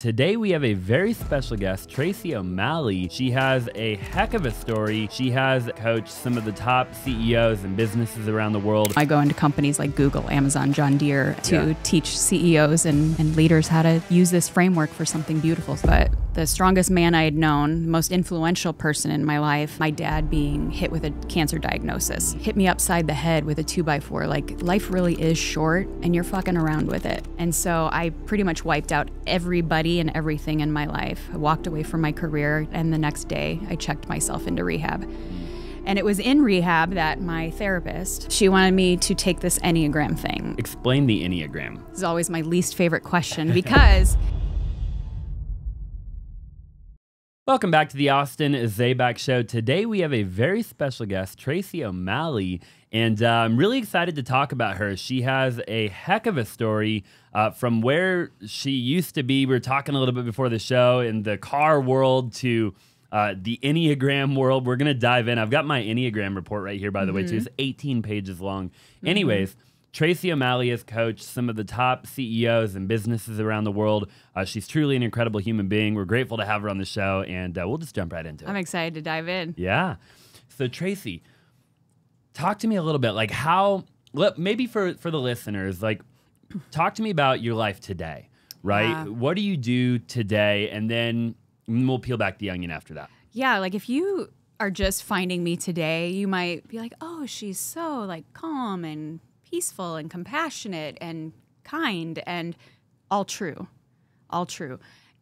Today we have a very special guest, Tracy O'Malley. She has a heck of a story. She has coached some of the top CEOs and businesses around the world. I go into companies like Google, Amazon, John Deere to teach CEOs and leaders how to use this framework for something beautiful. But the strongest man I had known, most influential person in my life, my dad being hit with a cancer diagnosis, hit me upside the head with a 2x4. Like, life really is short and you're fucking around with it. And so I pretty much wiped out everybody and everything in my life. I walked away from my career, and the next day I checked myself into rehab. And it was in rehab that my therapist, she wanted me to take this Enneagram thing. Explain the Enneagram. This is always my least favorite question because... Welcome back to the Austin Zaback Show. Today we have a very special guest, Tracy O'Malley, and I'm really excited to talk about her. She has a heck of a story from where she used to be. We were talking a little bit before the show in the car world to the Enneagram world. We're going to dive in. I've got my Enneagram report right here, by the way, too. It's 18 pages long. Anyways, Tracy O'Malley has coached some of the top CEOs and businesses around the world. She's truly an incredible human being. We're grateful to have her on the show, and we'll just jump right into it. I'm excited to dive in. Yeah. So Tracy, talk to me a little bit, like maybe for the listeners, like talk to me about your life today, right? Yeah. What do you do today? And then we'll peel back the onion after that. Yeah, like if you are just finding me today, you might be like, oh, she's so like calm and peaceful and compassionate and kind, and all true.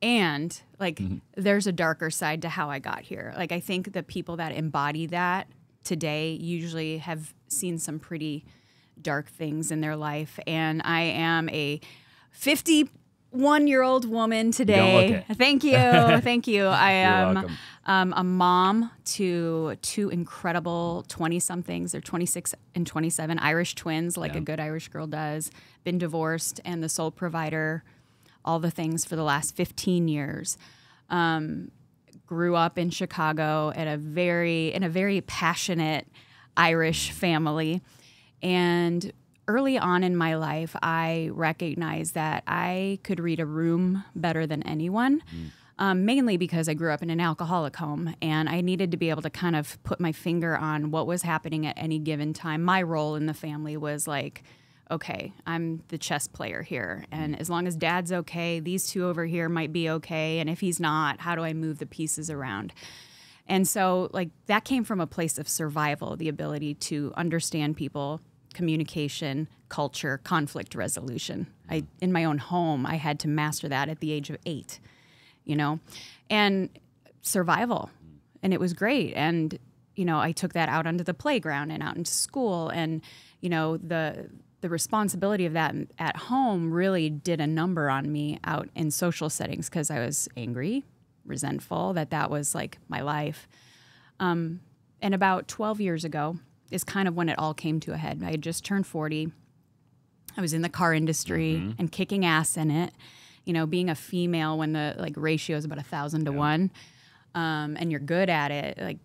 And like, there's a darker side to how I got here. Like, I think the people that embody that today usually have seen some pretty dark things in their life. And I am a 51-year-old woman today. You don't look it. Thank you. Thank you. I You're am a mom to two incredible 20-somethings. They're 26 and 27, Irish twins, like a good Irish girl does. Been divorced and the sole provider, all the things for the last 15 years. Grew up in Chicago in a very passionate Irish family. And early on in my life, I recognized that I could read a room better than anyone. Mainly because I grew up in an alcoholic home, and I needed to be able to kind of put my finger on what was happening at any given time. My role in the family was like, okay, I'm the chess player here, and as long as dad's okay, these two over here might be okay, and if he's not, how do I move the pieces around? And so like that came from a place of survival, the ability to understand people, communication, culture, conflict resolution. In my own home, I had to master that at the age of 8. And survival. And it was great. And, I took that out onto the playground and out into school. And, the responsibility of that at home really did a number on me out in social settings because I was angry, resentful, that was like my life. And about 12 years ago is kind of when it all came to a head. I had just turned 40. I was in the car industry and kicking ass in it. Being a female when the ratio is about 1,000 to 1, and you're good at it, like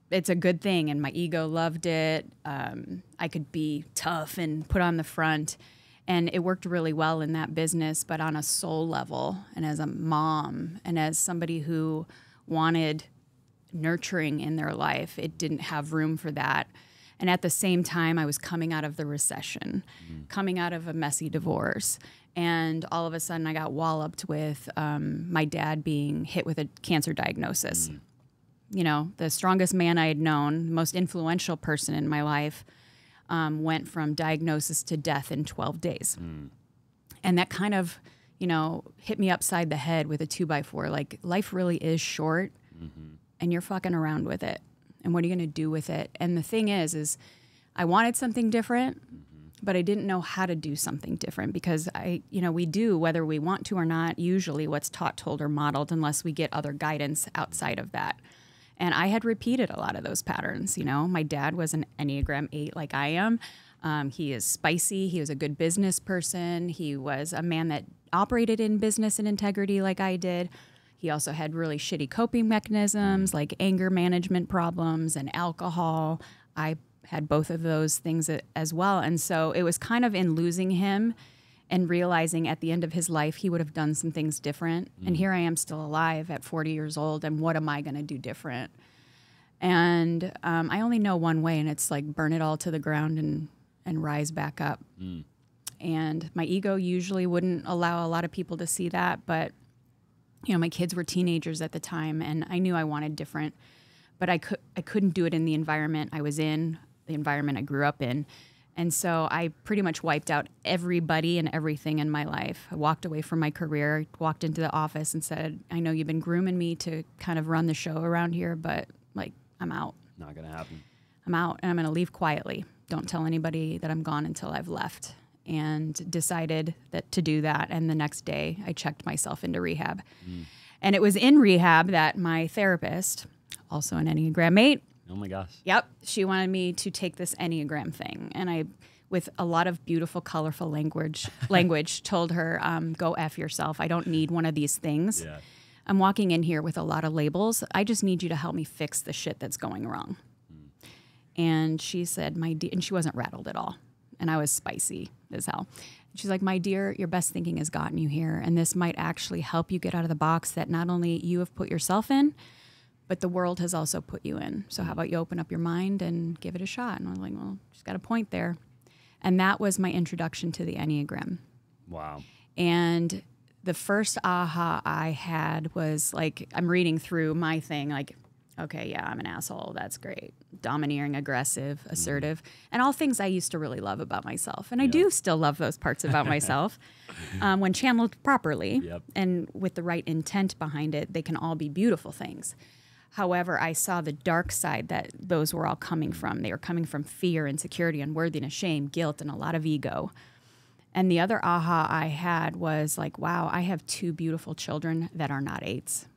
it's a good thing. And my ego loved it. I could be tough and put on the front, and it worked really well in that business. But on a soul level, and as a mom, and as somebody who wanted nurturing in their life, it didn't have room for that. And at the same time, I was coming out of the recession, coming out of a messy divorce. And all of a sudden, I got walloped with my dad being hit with a cancer diagnosis. The strongest man I had known, most influential person in my life, went from diagnosis to death in 12 days. And that kind of, hit me upside the head with a 2x4. Like, life really is short, and you're fucking around with it. And what are you going to do with it? And the thing is I wanted something different, but I didn't know how to do something different because we do, whether we want to or not, usually what's taught, told, or modeled unless we get other guidance outside of that. And I had repeated a lot of those patterns. My dad was an Enneagram 8 like I am. He is spicy. He was a good business person. He was a man that operated in business and integrity like I did. He also had really shitty coping mechanisms like anger management problems and alcohol. I had both of those things as well. And so it was kind of in losing him and realizing at the end of his life he would have done some things different. And here I am still alive at 40 years old, and what am I going to do different? And I only know one way, and it's like burn it all to the ground and rise back up. And my ego usually wouldn't allow a lot of people to see that, but you know, my kids were teenagers at the time, and I knew I wanted different, but I couldn't do it in the environment I was in, the environment I grew up in. And so I pretty much wiped out everybody and everything in my life. I walked away from my career, walked into the office and said, I know you've been grooming me to kind of run the show around here, but like, I'm out. Not going to happen. I'm out, and I'm going to leave quietly. Don't tell anybody that I'm gone until I've left. And decided that to do that. And the next day I checked myself into rehab. And it was in rehab that my therapist, also an Enneagram 8. Oh my gosh. Yep. She wanted me to take this Enneagram thing. And I, with a lot of beautiful, colorful language told her, go F yourself. I don't need one of these things. Yeah. I'm walking in here with a lot of labels. I just need you to help me fix the shit that's going wrong. And she said, and she wasn't rattled at all. And I was spicy as hell. She's like, my dear, your best thinking has gotten you here. And this might actually help you get out of the box that not only you have put yourself in, but the world has also put you in. So how about you open up your mind and give it a shot? And I was like, well, she's got a point there. And that was my introduction to the Enneagram. Wow. And the first aha I had was like, I'm reading through my thing, like, okay, yeah, I'm an asshole. That's great. Domineering, aggressive, assertive, and all things I used to really love about myself. And I do still love those parts about myself when channeled properly and with the right intent behind it. They can all be beautiful things. However, I saw the dark side that those were all coming from. They were coming from fear, insecurity, unworthiness, shame, guilt, and a lot of ego. And the other aha I had was like, wow, I have 2 beautiful children that are not 8s.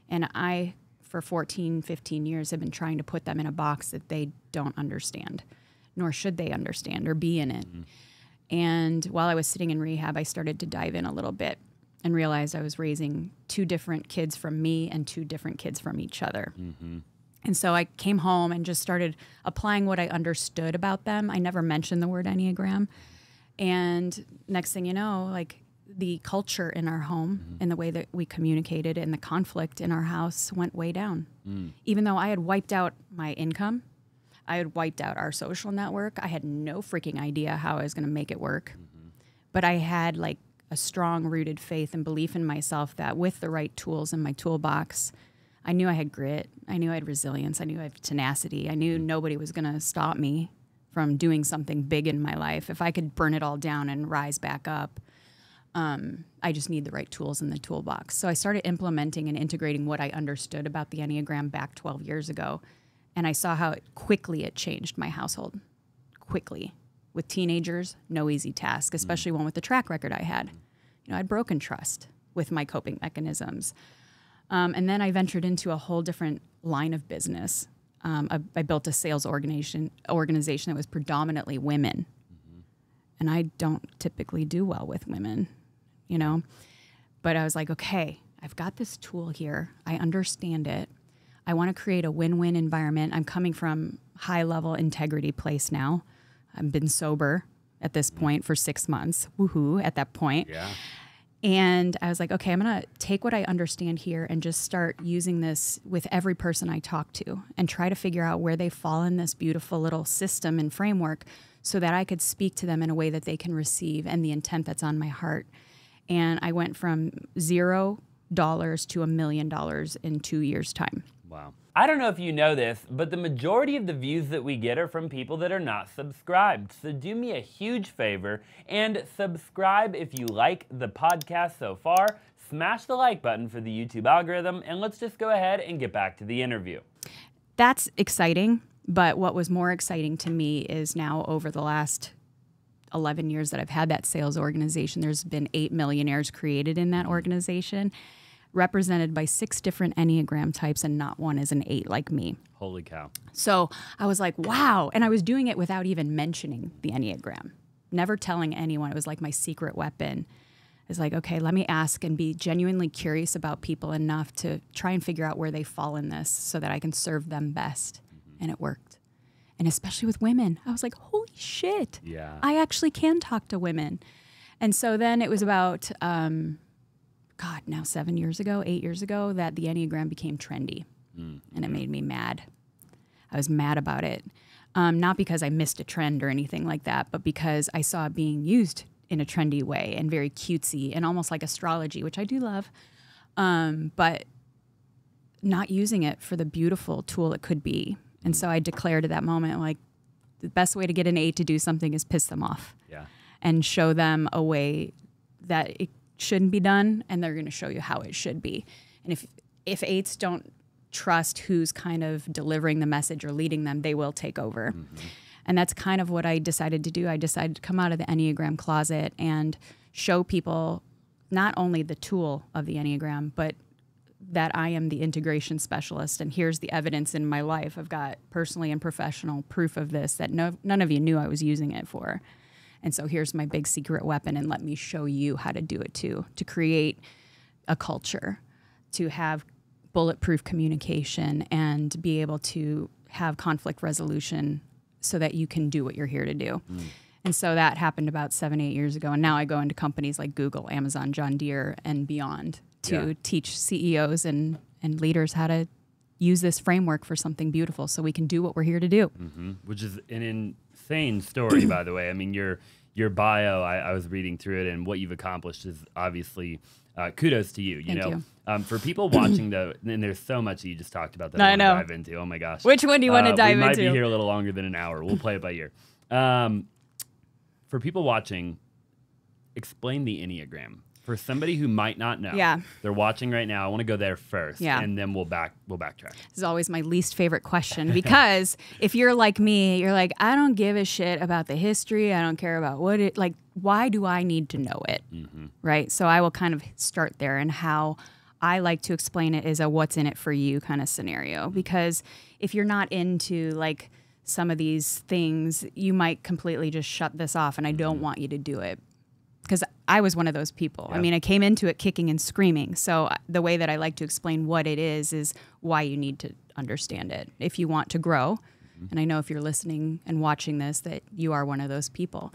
And I, for 14, 15 years, have been trying to put them in a box that they don't understand, nor should they understand or be in it. And while I was sitting in rehab, I started to dive in a little bit and realized I was raising 2 different kids from me and 2 different kids from each other. And so I came home and just started applying what I understood about them. I never mentioned the word Enneagram. And next thing you know, like, the culture in our home and the way that we communicated and the conflict in our house went way down. Even though I had wiped out my income, I had wiped out our social network. I had no freaking idea how I was going to make it work. But I had like a strong rooted faith and belief in myself that with the right tools in my toolbox, I knew I had grit. I knew I had resilience. I knew I had tenacity. I knew nobody was going to stop me from doing something big in my life. If I could burn it all down and rise back up, I just need the right tools in the toolbox. So I started implementing and integrating what I understood about the Enneagram back 12 years ago. And I saw how quickly it changed my household. Quickly. With teenagers, no easy task, especially one with the track record I had. You know, I'd broken trust with my coping mechanisms. And then I ventured into a whole different line of business. I built a sales organization that was predominantly women. And I don't typically do well with women, you know. But I was like, okay, I've got this tool here. I understand it. I want to create a win-win environment. I'm coming from high-level integrity place now. I've been sober at this point for 6 months. Woohoo, at that point. Yeah. And I was like, okay, I'm going to take what I understand here and just start using this with every person I talk to and try to figure out where they fall in this beautiful little system and framework so that I could speak to them in a way that they can receive and the intent that's on my heart. And I went from $0 to $1 million in 2 years' time. Wow. I don't know if you know this, but the majority of the views that we get are from people that are not subscribed. So do me a huge favor and subscribe if you like the podcast so far. Smash the like button for the YouTube algorithm, and let's just go ahead and get back to the interview. That's exciting, but what was more exciting to me is now over the last 11 years that I've had that sales organization, there's been 8 millionaires created in that organization, represented by 6 different Enneagram types, and not one is an 8 like me. Holy cow. So I was like, wow. And I was doing it without even mentioning the Enneagram, never telling anyone. It was like my secret weapon. It's like, okay, let me ask and be genuinely curious about people enough to try and figure out where they fall in this so that I can serve them best. And it worked. And especially with women, I was like, holy shit. Yeah. I actually can talk to women. And so then it was about, now 7 years ago, 8 years ago, that the Enneagram became trendy. And it made me mad. I was mad about it. Not because I missed a trend or anything like that, but because I saw it being used in a trendy way and very cutesy and almost like astrology, which I do love, but not using it for the beautiful tool it could be. And so I declared at that moment, like, the best way to get an 8 to do something is piss them off. Yeah. And show them a way that it shouldn't be done, and they're going to show you how it should be. And if 8s don't trust who's kind of delivering the message or leading them, they will take over. And that's kind of what I decided to do. I decided to come out of the Enneagram closet and show people not only the tool of the Enneagram, but that I am the integration specialist. And here's the evidence in my life. I've got personally and professional proof of this that none of you knew I was using it for. And so here's my big secret weapon, and let me show you how to do it too, to create a culture, to have bulletproof communication, and be able to have conflict resolution so that you can do what you're here to do. And so that happened about 7, 8 years ago. And now I go into companies like Google, Amazon, John Deere, and beyond to teach CEOs and leaders how to use this framework for something beautiful so we can do what we're here to do. Which is an insane story, by the way. I mean, your bio, I was reading through it, and what you've accomplished is obviously kudos to you. Thank you. For people watching, though, and there's so much that you just talked about that I I know. want to dive into. Oh, my gosh. Which one do you want to dive into? We might into? be here a little longer than an hour. We'll play it by ear. For people watching, explain the Enneagram. For somebody who might not know, they're watching right now. I want to go there first, and then we'll backtrack. This is always my least favorite question, because if you're like me, you're like, I don't give a shit about the history. I don't care about why do I need to know it, right? So I will kind of start there, and how I like to explain it is a what's in it for you kind of scenario. Because if you're not into like some of these things, you might completely just shut this off, and I don't want you to do it. Because I was one of those people. I mean, I came into it kicking and screaming. So the way that I like to explain what it is why you need to understand it if you want to grow. And I know if you're listening and watching this that you are one of those people.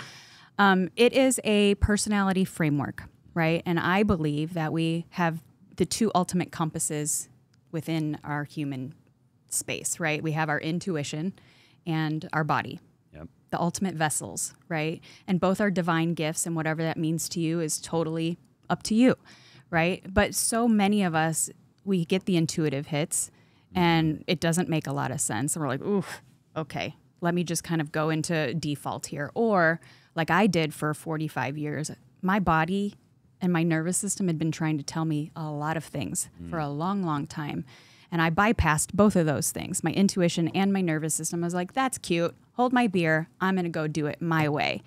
It is a personality framework, right? And I believe that we have the two ultimate compasses within our human space, right? We have our intuition and our body. The ultimate vessels, right? And both are divine gifts, and whatever that means to you is totally up to you, right? But so many of us, we get the intuitive hits, and it doesn't make a lot of sense. And we're like, oof, okay, let me just kind of go into default here. Or like I did for 45 years, my body and my nervous system had been trying to tell me a lot of things for a long, long time. And I bypassed both of those things, my intuition and my nervous system. I was like, that's cute. Hold my beer. I'm going to go do it my way.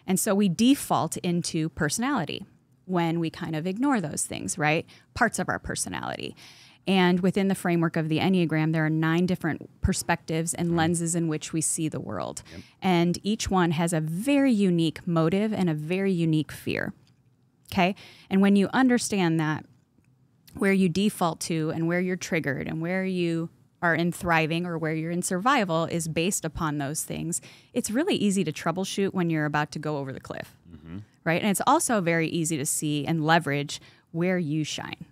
And so we default into personality when we kind of ignore those things, right? Parts of our personality. And within the framework of the Enneagram, there are 9 different perspectives and lenses in which we see the world. And each one has a very unique motive and a very unique fear. Okay? And when you understand that, where you default to and where you're triggered and where you are in thriving or where you're in survival is based upon those things, it's really easy to troubleshoot when you're about to go over the cliff, right? And it's also very easy to see and leverage where you shine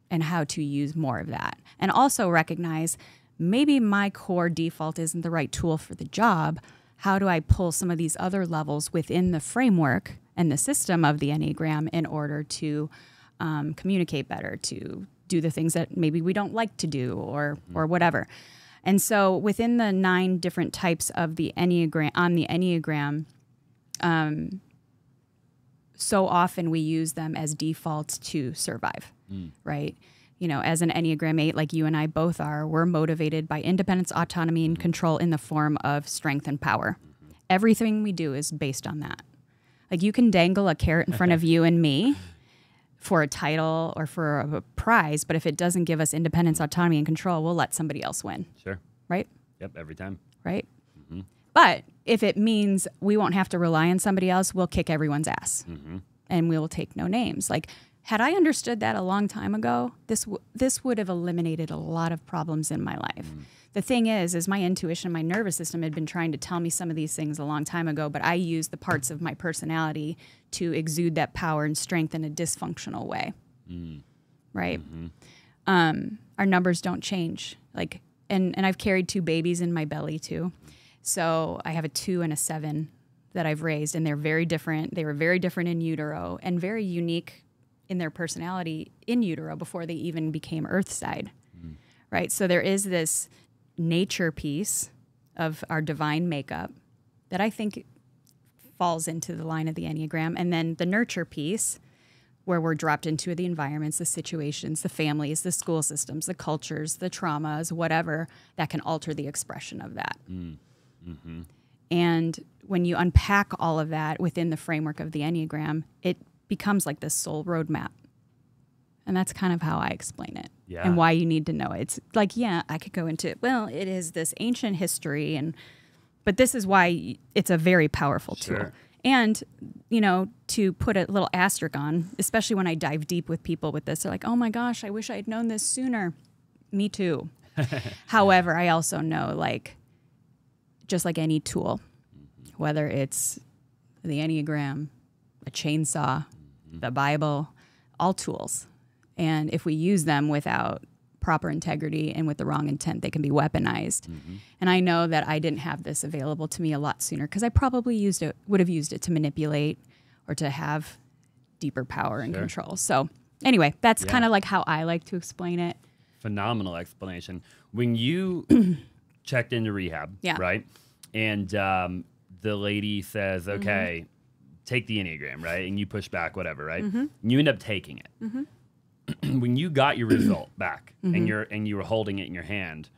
and how to use more of that. And also recognize maybe my core default isn't the right tool for the job. How do I pull some of these other levels within the framework and the system of the Enneagram in order to communicate better, to do the things that maybe we don't like to do or whatever. And so within the 9 different types of the Enneagram, so often we use them as defaults to survive, right? You know, as an Enneagram 8, like you and I both are, we're motivated by independence, autonomy, and control in the form of strength and power. Everything we do is based on that. Like you can dangle a carrot in front of you and me for a title or for a prize, but if it doesn't give us independence, autonomy, and control, we'll let somebody else win. Sure. Right? Yep, every time. Right? But if it means we won't have to rely on somebody else, we'll kick everyone's ass. And we will take no names. Like had I understood that a long time ago, this would have eliminated a lot of problems in my life. The thing is my intuition, my nervous system had been trying to tell me some of these things a long time ago, but I used the parts of my personality to exude that power and strength in a dysfunctional way. Right? Our numbers don't change. Like, and I've carried 2 babies in my belly too. So I have a 2 and a 7 that I've raised, and they're very different. They were very different in utero and very unique in their personality in utero before they even became earthside. Right? So there is this nature piece of our divine makeup that I think falls into the line of the Enneagram, and then the nurture piece where we're dropped into the environments, the situations, the families, the school systems, the cultures, the traumas, whatever, that can alter the expression of that. And when you unpack all of that within the framework of the Enneagram, it becomes like this soul roadmap. And that's kind of how I explain it and why you need to know it. It's like, yeah, I could go into it. Well, it is this ancient history, but this is why it's a very powerful tool. And, you know, to put a little asterisk on, especially when I dive deep with people with this, they're like, oh my gosh, I wish I had known this sooner. Me too. However, I also know, like, just like any tool, whether it's the Enneagram, a chainsaw, the Bible, all tools. And if we use them without proper integrity and with the wrong intent, they can be weaponized. And I know that I didn't have this available to me a lot sooner because I probably would have used it to manipulate or to have deeper power and control. So anyway, that's kind of like how I like to explain it. Phenomenal explanation. When you checked into rehab, right? And the lady says, okay, take the Enneagram, right? And you push back, whatever, right? And you end up taking it. When you got your result back and you were holding it in your hand,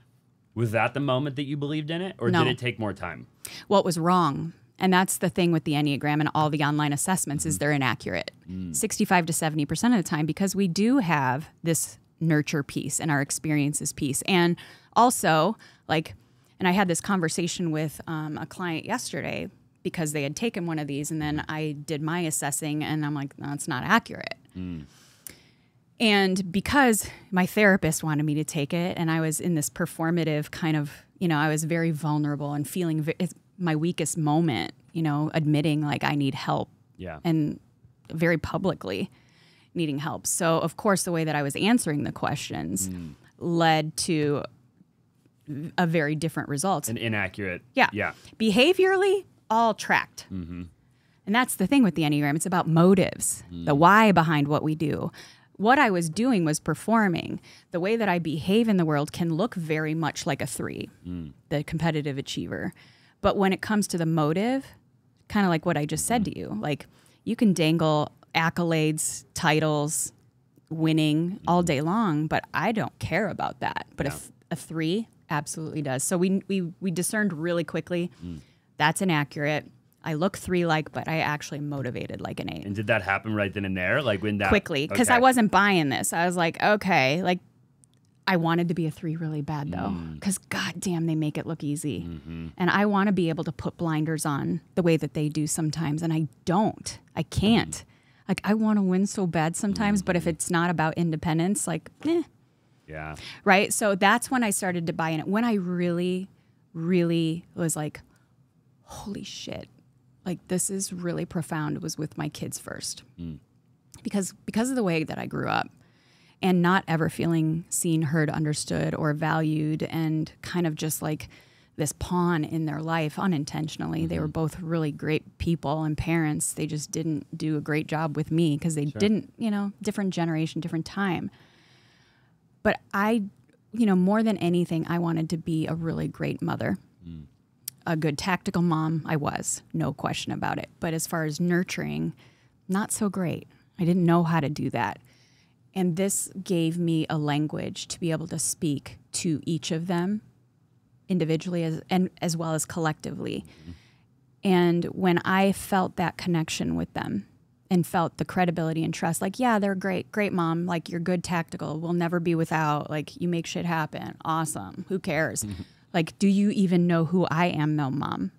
was that the moment that you believed in it, or did it take more time? Well, it was wrong. And that's the thing with the Enneagram and all the online assessments is they're inaccurate. 65 to 70% of the time, because we do have this nurture piece and our experiences piece. And also, like, and I had this conversation with a client yesterday because they had taken one of these, and then I did my assessing, and I'm like, no, it's not accurate. And because my therapist wanted me to take it, and I was in this performative kind of, you know, I was very vulnerable and feeling my weakest moment, you know, admitting like I need help. And very publicly needing help. So, of course, the way that I was answering the questions led to a very different results. An inaccurate. Behaviorally, all tracked. And that's the thing with the Enneagram. It's about motives, the why behind what we do. What I was doing was performing. The way that I behave in the world can look very much like a 3, the competitive achiever. But when it comes to the motive, kind of like what I just said to you, like you can dangle accolades, titles, winning all day long, but I don't care about that. But a 3 absolutely does. So we discerned really quickly that's inaccurate. I look 3-like, but I actually motivated like an 8. And did that happen right then and there? Like when that quickly, because I wasn't buying this. I was like, okay, like I wanted to be a 3 really bad though, because goddamn, they make it look easy, and I want to be able to put blinders on the way that they do sometimes, and I don't. I can't. Like I want to win so bad sometimes, but if it's not about independence, like, right. So that's when I started to buy in it. When I really, really was like, holy shit. Like, this is really profound, was with my kids first. Because of the way that I grew up and not ever feeling seen, heard, understood, or valued, and kind of just like this pawn in their life unintentionally. They were both really great people and parents. They just didn't do a great job with me because they didn't, you know, different generation, different time. But I, you know, more than anything, I wanted to be a really great mother. A good tactical mom, I was, no question about it. But as far as nurturing, not so great. I didn't know how to do that. And this gave me a language to be able to speak to each of them individually as well as collectively. And when I felt that connection with them and felt the credibility and trust, like, yeah, they're great mom, like you're good tactical, we'll never be without, like you make shit happen, awesome, who cares? Like, do you even know who I am though, Mom?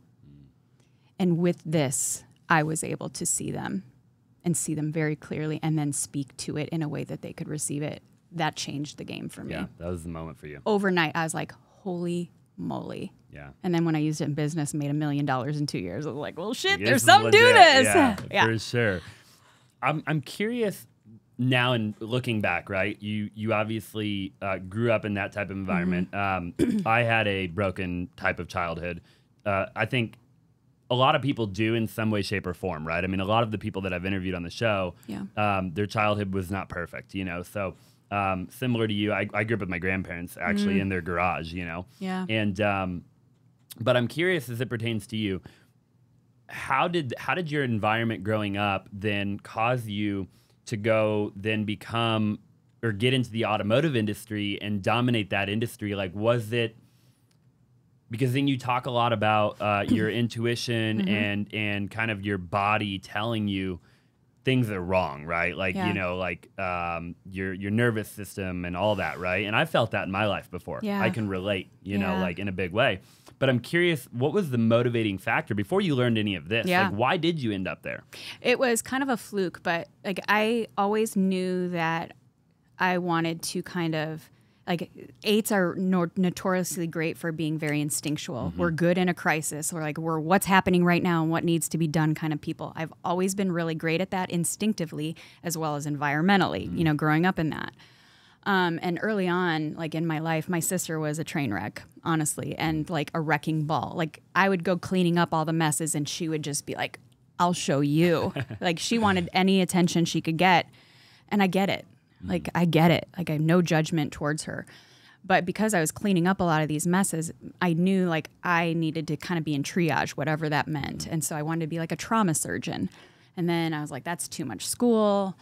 And with this, I was able to see them and see them very clearly and then speak to it in a way that they could receive it. That changed the game for me. Yeah, that was the moment for you. Overnight, I was like, holy moly. Yeah. And then when I used it in business, made $1 million in 2 years. I was like, well, shit, there's something to this. Yeah, for sure. I'm curious now, in looking back, right? You obviously grew up in that type of environment. I had a broken type of childhood. I think a lot of people do in some way, shape, or form, right? I mean, a lot of the people that I've interviewed on the show, their childhood was not perfect, you know? So similar to you, I grew up with my grandparents actually in their garage, you know? Yeah. And, but I'm curious as it pertains to you, how did your environment growing up then cause you to go then become or get into the automotive industry and dominate that industry? Like, was it, because then you talk a lot about your intuition and kind of your body telling you things are wrong, right? Like, you know, like your nervous system and all that, right? And I felt that in my life before. Yeah. I can relate, you know, like in a big way. But I'm curious, what was the motivating factor before you learned any of this? Yeah. Like, why did you end up there? It was kind of a fluke, but like I always knew that I wanted to kind of, like, 8s are notoriously great for being very instinctual. We're good in a crisis. We're what's happening right now and what needs to be done kind of people. I've always been really great at that instinctively as well as environmentally, you know, growing up in that. And early on, like in my life, my sister was a train wreck, honestly, and like a wrecking ball. Like I would go cleaning up all the messes and she would just be like, I'll show you. Like she wanted any attention she could get. And I get it. Like I get it. Like I have no judgment towards her. But because I was cleaning up a lot of these messes, I knew like I needed to kind of be in triage, whatever that meant. And so I wanted to be like a trauma surgeon. And then I was like, that's too much school.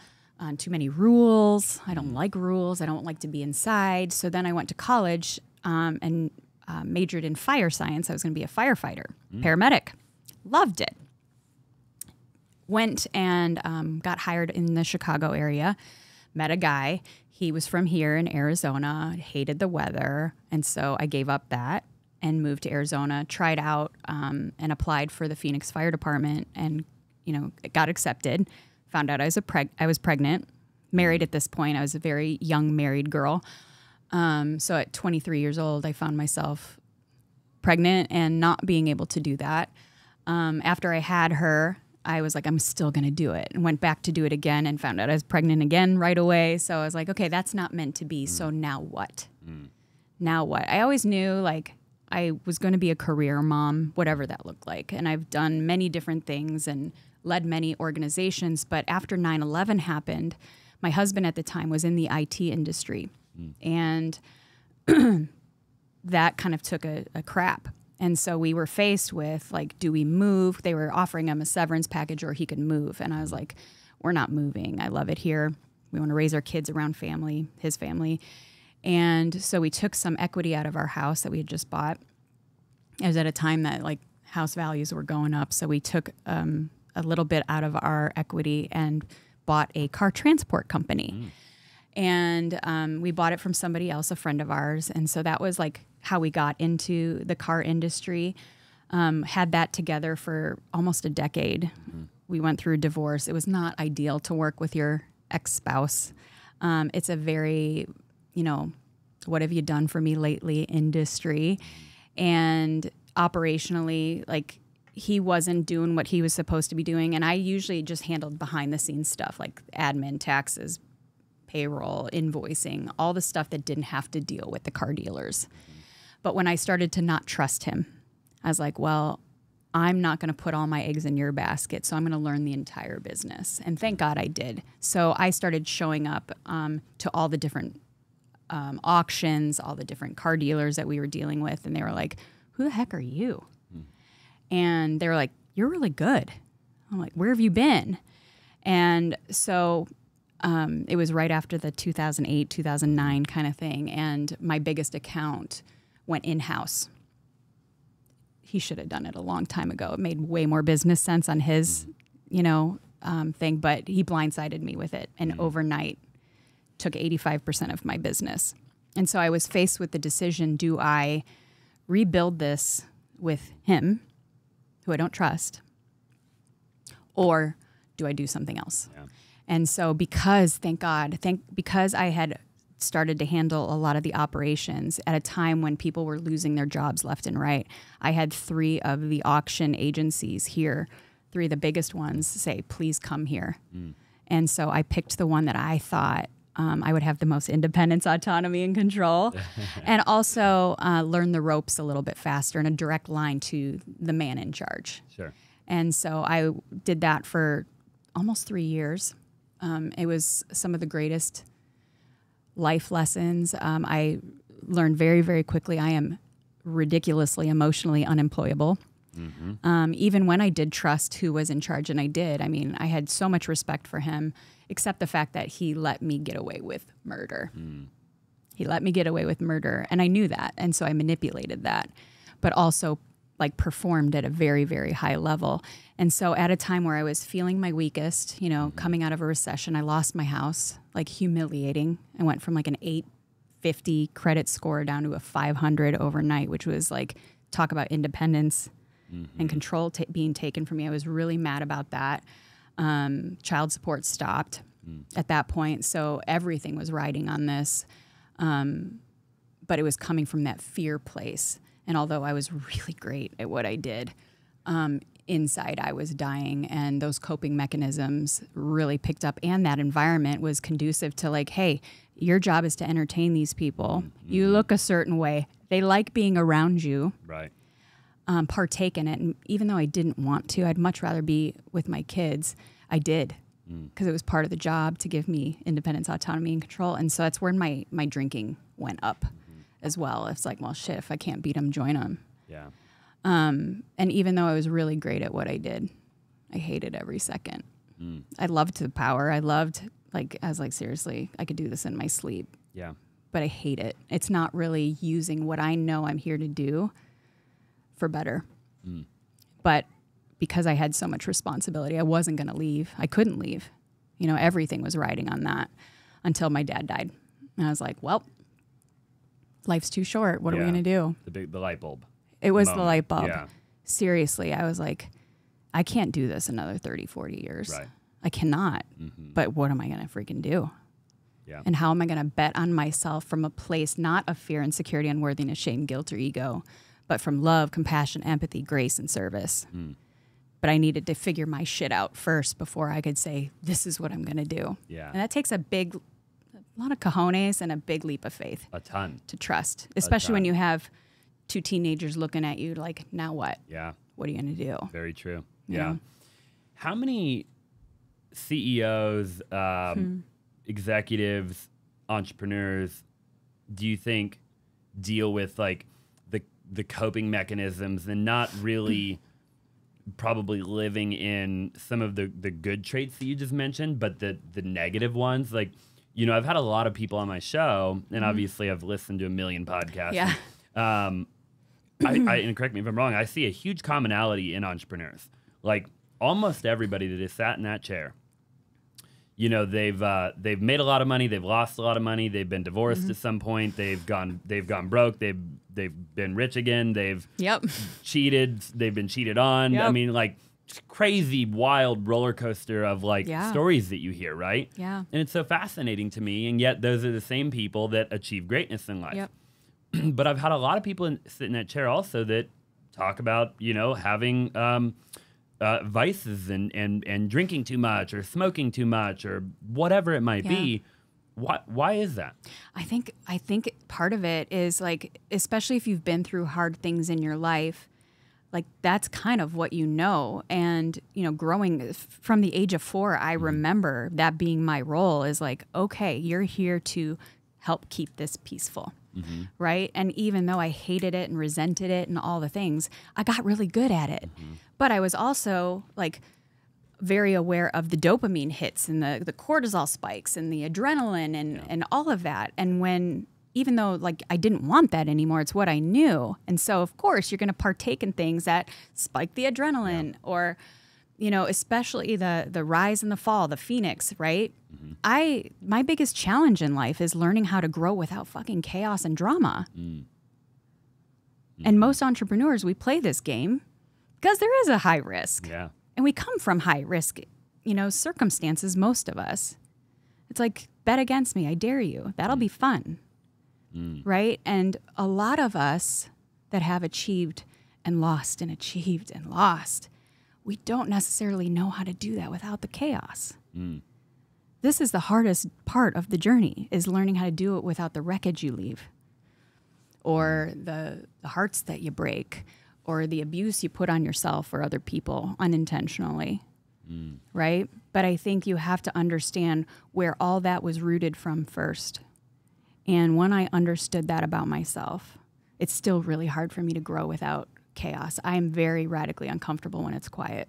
Too many rules. I don't like rules. I don't like to be inside. So then I went to college and majored in fire science. I was going to be a firefighter, paramedic. Loved it. Went and got hired in the Chicago area. Met a guy. He was from here in Arizona. Hated the weather. And so I gave up that and moved to Arizona. Tried out and applied for the Phoenix Fire Department and, you know, got accepted. Found out I was pregnant, married at this point. I was a very young married girl. So at 23 years old, I found myself pregnant and not being able to do that. After I had her, I was like, I'm still going to do it. And went back to do it again and found out I was pregnant again right away. So I was like, okay, that's not meant to be. So now what? Now what? I always knew like I was going to be a career mom, whatever that looked like. And I've done many different things and led many organizations. But after 9/11 happened, my husband at the time was in the IT industry. And that kind of took a crap. And so we were faced with, like, do we move? They were offering him a severance package or he could move. And I was like, we're not moving. I love it here. We want to raise our kids around family, his family. And so we took some equity out of our house that we had just bought. It was at a time that, like, house values were going up. So we took a little bit out of our equity and bought a car transport company. And we bought it from somebody else, a friend of ours. And so that was like how we got into the car industry. Had that together for almost a decade. We went through a divorce. It was not ideal to work with your ex-spouse. It's a very, you know, what have you done for me lately industry. And operationally, like, he wasn't doing what he was supposed to be doing. And I usually just handled behind the scenes stuff like admin, taxes, payroll, invoicing, all the stuff that didn't have to deal with the car dealers. But when I started to not trust him, I was like, well, I'm not going to put all my eggs in your basket, so I'm going to learn the entire business. And thank God I did. So I started showing up to all the different auctions, all the different car dealers that we were dealing with. And they were like, who the heck are you? And they were like, you're really good. I'm like, where have you been? And so it was right after the 2008, 2009 kind of thing. And my biggest account went in-house. He should have done it a long time ago. It made way more business sense on his, you know, thing. But he blindsided me with it. And overnight took 85% of my business. And so I was faced with the decision, do I rebuild this with him, who I don't trust, or do I do something else? Yeah. And so because, thank God, because I had started to handle a lot of the operations at a time when people were losing their jobs left and right, I had 3 of the auction agencies here, 3 of the biggest ones, say, please come here. And so I picked the one that I thought I would have the most independence, autonomy, and control, and also learn the ropes a little bit faster and a direct line to the man in charge. Sure. And so I did that for almost 3 years. It was some of the greatest life lessons. I learned very, very quickly I am ridiculously emotionally unemployable. Even when I did trust who was in charge, and I did, I mean, I had so much respect for him, except the fact that he let me get away with murder. He let me get away with murder, and I knew that, and so I manipulated that, but also like performed at a very, very high level. And so at a time where I was feeling my weakest, you know, coming out of a recession, I lost my house, like humiliating. I went from like an 850 credit score down to a 500 overnight, which was like, talk about independence and control being taken from me. I was really mad about that. Child support stopped at that point. So everything was riding on this. But it was coming from that fear place. And although I was really great at what I did, inside I was dying, and those coping mechanisms really picked up, and that environment was conducive to like, hey, your job is to entertain these people. You look a certain way. They like being around you. Right. Partake in it. And even though I didn't want to, I'd much rather be with my kids. I did, because it was part of the job to give me independence, autonomy, and control. And so that's where my drinking went up as well. It's like, well, shit, if I can't beat them, join them. Yeah. And even though I was really great at what I did, I hated every second. I loved the power. I loved, like, I was like, seriously, I could do this in my sleep. Yeah. But I hate it. It's not really using what I know I'm here to do for better. But because I had so much responsibility, I wasn't going to leave. I couldn't leave. You know, everything was riding on that until my dad died. And I was like, well, life's too short. What are we going to do? The light bulb. It was the light bulb. Yeah. Seriously, I was like, I can't do this another 30, 40 years. Right. I cannot. But what am I going to freaking do? Yeah. And how am I going to bet on myself from a place not of fear, insecurity, unworthiness, shame, guilt, or ego, but from love, compassion, empathy, grace, and service? But I needed to figure my shit out first before I could say, this is what I'm going to do. Yeah. And that takes a lot of cojones and a big leap of faith. A ton. To trust, especially when you have 2 teenagers looking at you like, now what? Yeah. What are you going to do? Very true. You Yeah. know? How many CEOs, executives, entrepreneurs do you think deal with like the coping mechanisms and not really probably living in some of the good traits that you just mentioned, but the negative ones? Like, you know, I've had a lot of people on my show, and obviously I've listened to a million podcasts. Yeah. And, and correct me if I'm wrong, I see a huge commonality in entrepreneurs. Like almost everybody that has sat in that chair, you know, they've made a lot of money, they've lost a lot of money, they've been divorced at some point, they've gone broke, they've been rich again, they've cheated, they've been cheated on. I mean, like crazy, wild roller coaster of like stories that you hear, right? Yeah. And it's so fascinating to me, and yet those are the same people that achieve greatness in life. But I've had a lot of people sit in that chair also that talk about, you know, having vices and drinking too much or smoking too much or whatever it might be. Why is that? I think part of it is like, especially if you've been through hard things in your life, like that's kind of what you know. And, you know, growing from the age of 4, I remember that being my role is like, okay, you're here to help keep this peaceful. Right. And even though I hated it and resented it and all the things, I got really good at it. But I was also like very aware of the dopamine hits and the cortisol spikes and the adrenaline and all of that. And even though like I didn't want that anymore, it's what I knew. And so of course you're going to partake in things that spike the adrenaline or, you know, especially the rise and the fall, the phoenix, right? My biggest challenge in life is learning how to grow without fucking chaos and drama. And most entrepreneurs, we play this game because there is a high risk. And we come from high risk circumstances, most of us. It's like, bet against me. I dare you. That'll be fun. Right? And a lot of us that have achieved and lost and achieved and lost, we don't necessarily know how to do that without the chaos. This is the hardest part of the journey, is learning how to do it without the wreckage you leave, or the hearts that you break, or the abuse you put on yourself or other people unintentionally. Right? But I think you have to understand where all that was rooted from first. And when I understood that about myself, it's still really hard for me to grow without chaos. I am very radically uncomfortable when it's quiet.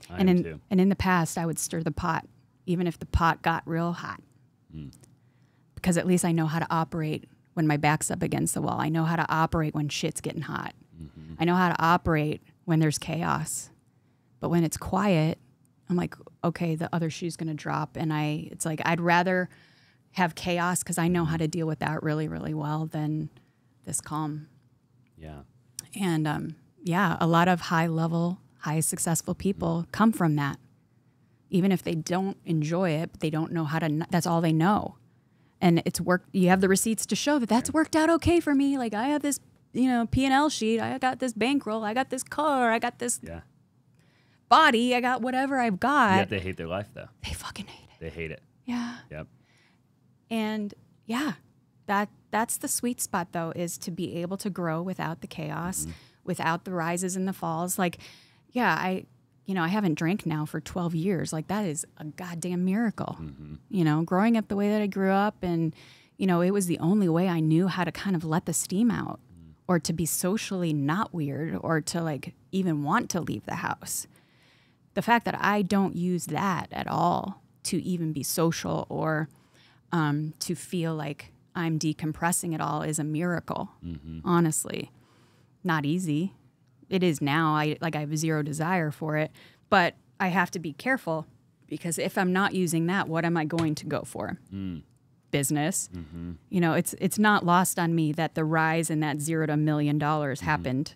I am too. And in the past, I would stir the pot, even if the pot got real hot. Because at least I know how to operate when my back's up against the wall. I know how to operate when shit's getting hot. I know how to operate when there's chaos. But when it's quiet, I'm like, okay, the other shoe's going to drop. And it's like, I'd rather have chaos because I know how to deal with that really, really well than this calm. Yeah. And a lot of high-level, high-successful people come from that. Even if they don't enjoy it, but they don't know how to, that's all they know. And it's worked. You have the receipts to show that that's worked out okay for me. Like, I have this, P&L sheet. I got this bankroll. I got this car. I got this body. I got whatever I've got. Yet they hate their life, though. They fucking hate it. They hate it. Yeah. Yep. And that's the sweet spot, though, is to be able to grow without the chaos, without the rises and the falls. Like, I haven't drank now for 12 years. Like, that is a goddamn miracle. Growing up the way that I grew up, and, it was the only way I knew how to kind of let the steam out, or to be socially not weird, or to, like, even want to leave the house. The fact that I don't use that at all to even be social or to feel like I'm decompressing at all is a miracle, honestly. Not easy. It is now. I have zero desire for it, but I have to be careful, because if I'm not using that, what am I going to go for? Business. It's not lost on me that the rise in that $0 to $1 million happened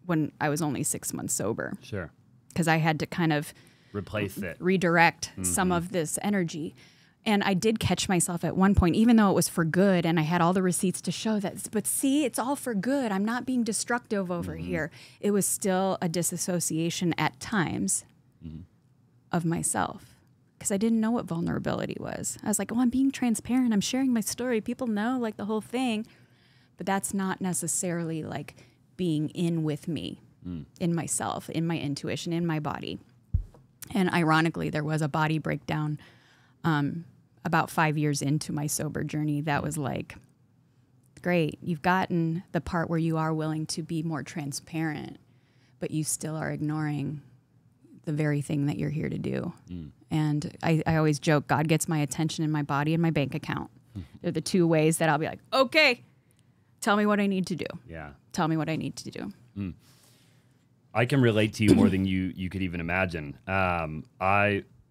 when I was only 6 months sober. Sure. Because I had to kind of replace it, redirect some of this energy. And I did catch myself at one point, even though it was for good and I had all the receipts to show that, but see, it's all for good. I'm not being destructive over here. It was still a disassociation at times of myself, because I didn't know what vulnerability was. I was like, oh, I'm being transparent. I'm sharing my story. People know, like, the whole thing. But that's not necessarily like being in with me, in myself, in my intuition, in my body. And ironically, there was a body breakdown about 5 years into my sober journey that was like, great, you've gotten the part where you are willing to be more transparent, but you still are ignoring the very thing that you're here to do. And I always joke, God gets my attention in my body and my bank account. They're the two ways that I'll be like, okay, tell me what I need to do. Yeah. Tell me what I need to do. I can relate to you more than you could even imagine.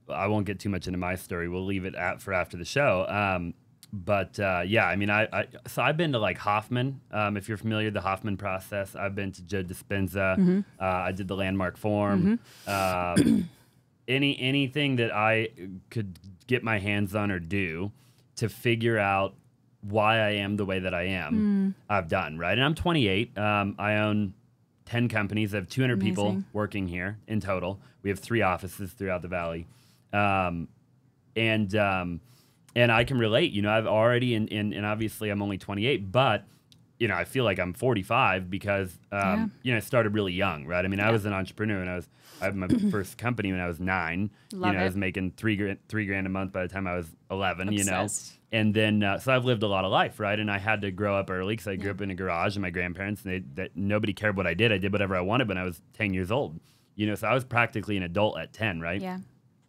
I won't get too much into my story. We'll leave it for after the show. But I mean, so I've been to, like, Hoffman. If you're familiar with the Hoffman process, I've been to Joe Dispenza. I did the landmark form. Anything that I could get my hands on or do to figure out why I am the way that I am, I've done, right? And I'm 28. I own 10 companies. I have 200 people working here in total. We have 3 offices throughout the valley. And I can relate, I've already, and obviously I'm only 28, but, I feel like I'm 45 because, I started really young, right? I mean, I was an entrepreneur, and I had my first company when I was 9. I was making $3 grand a month by the time I was 11, Obsessed. And then, so I've lived a lot of life, right? And I had to grow up early because I grew up in a garage, and my grandparents, that nobody cared what I did. I did whatever I wanted when I was 10 years old, so I was practically an adult at 10, right? Yeah.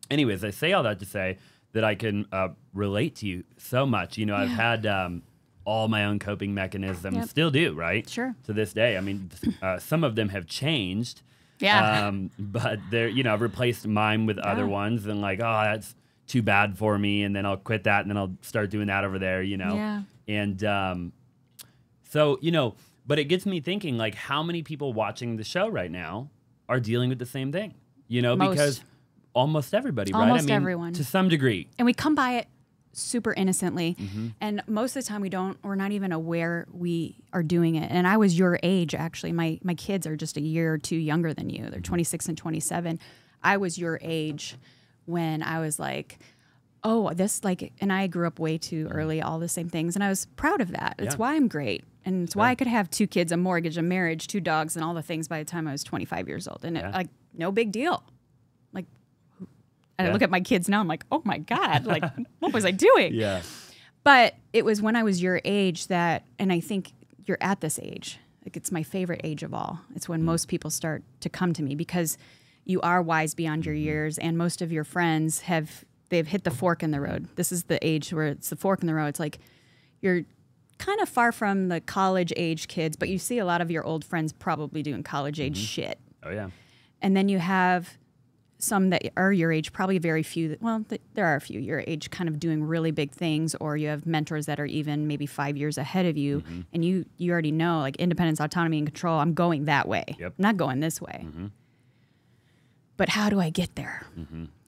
Anyways, I say all that to say that I can relate to you so much. I've had all my own coping mechanisms, still do, right? Sure. To this day. I mean, some of them have changed. Yeah. But they're, I've replaced mine with other ones, and like, oh, that's too bad for me, and then I'll quit that, and then I'll start doing that over there, Yeah. And so, but it gets me thinking, like, how many people watching the show right now are dealing with the same thing? Most. Because almost everybody, right? Almost everyone. To some degree. And we come by it super innocently. Mm-hmm. And most of the time we're not even aware we are doing it. And I was your age, actually. My kids are just a year or two younger than you. They're 26 and 27. I was your age when I was like, oh, this and I grew up way too early, all the same things. And I was proud of that. It's why I'm great. And it's why I could have 2 kids, a mortgage, a marriage, 2 dogs, and all the things by the time I was 25 years old. And it, no big deal. And I look at my kids now, I'm like, oh my God, what was I doing? Yeah. But it was when I was your age and I think you're at this age, it's my favorite age of all. It's when most people start to come to me because you are wise beyond your years, and most of your friends they've hit the fork in the road. This is the age where it's the fork in the road. It's like you're kind of far from the college age kids, but you see a lot of your old friends probably doing college age shit. Oh yeah. And then you have some that are your age, probably very few. There are a few your age kind of doing really big things, or you have mentors that are even maybe 5 years ahead of you, and you already know, like, independence, autonomy, and control. I'm going that way. Yep. I'm not going this way. But how do I get there?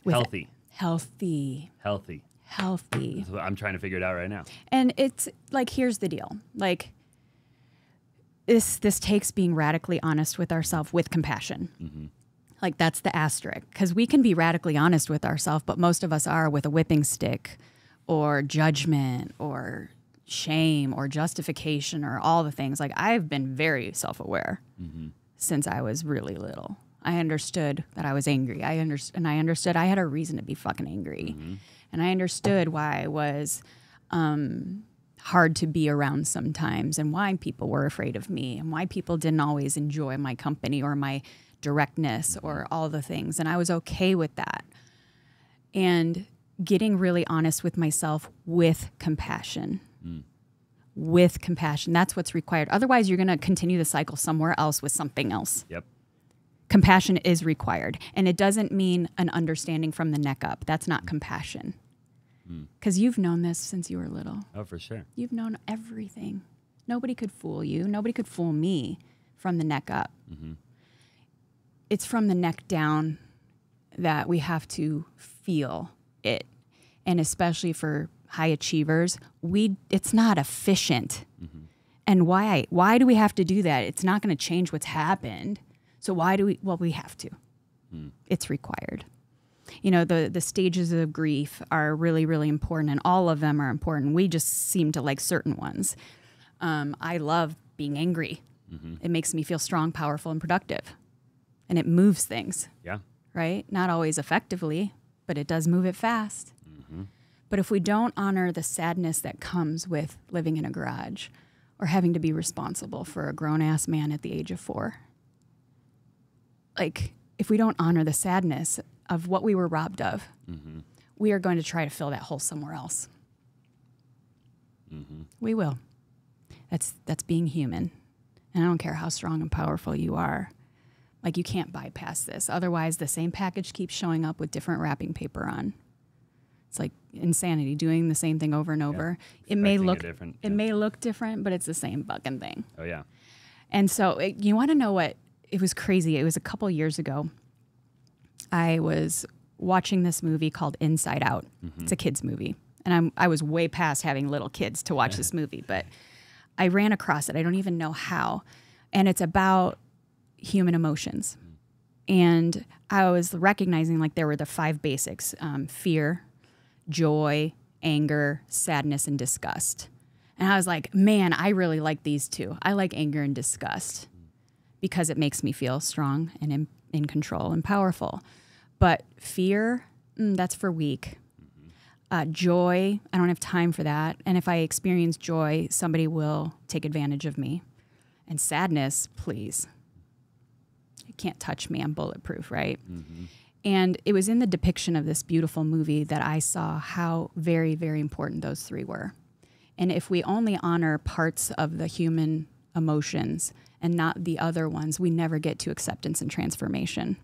Healthy. Healthy. Healthy. Healthy. I'm trying to figure it out right now. And it's like, here's the deal. Like, this takes being radically honest with ourselves with compassion. Like, that's the asterisk. Because we can be radically honest with ourselves, but most of us are with a whipping stick or judgment or shame or justification or all the things. Like, I've been very self-aware since I was really little. I understood that I was angry. I understood I had a reason to be fucking angry. And I understood why I was hard to be around sometimes, and why people were afraid of me, and why people didn't always enjoy my company or my directness or all the things. And I was okay with that. And getting really honest with myself with compassion. With compassion. That's what's required. Otherwise, you're going to continue the cycle somewhere else with something else. Yep. Compassion is required. And it doesn't mean an understanding from the neck up. That's not compassion. Because you've known this since you were little. Oh, for sure. You've known everything. Nobody could fool you. Nobody could fool me from the neck up. It's from the neck down that we have to feel it. And especially for high achievers, it's not efficient. And why do we have to do that? It's not going to change what's happened. So why do we? Well, we have to. It's required. You know, the stages of grief are really, really important, and all of them are important. We just seem to like certain ones. I love being angry. It makes me feel strong, powerful, and productive. And it moves things. Yeah. Right? Not always effectively, but it does move it fast. But if we don't honor the sadness that comes with living in a garage or having to be responsible for a grown-ass man at the age of 4, like, if we don't honor the sadness of what we were robbed of, we are going to try to fill that hole somewhere else. We will. That's being human. And I don't care how strong and powerful you are. Like, you can't bypass this. Otherwise, the same package keeps showing up with different wrapping paper on. It's like insanity, doing the same thing over and over. It may look different, but it's the same fucking thing. Oh, yeah. And so you want to know what? It was crazy. It was a couple years ago. I was watching this movie called Inside Out. It's a kid's movie. And I was way past having little kids to watch this movie, but I ran across it. I don't even know how. And it's about human emotions. And I was recognizing, like, there were the 5 basics: fear, joy, anger, sadness, and disgust. And I was like, man, I really like these 2. I like anger and disgust because it makes me feel strong and in control and powerful. But fear, that's for weak. Joy, I don't have time for that. And if I experience joy, somebody will take advantage of me. And sadness, please. You can't touch me. I'm bulletproof, right? And it was in the depiction of this beautiful movie that I saw how very, very important those 3 were. And if we only honor parts of the human emotions and not the other ones, we never get to acceptance and transformation.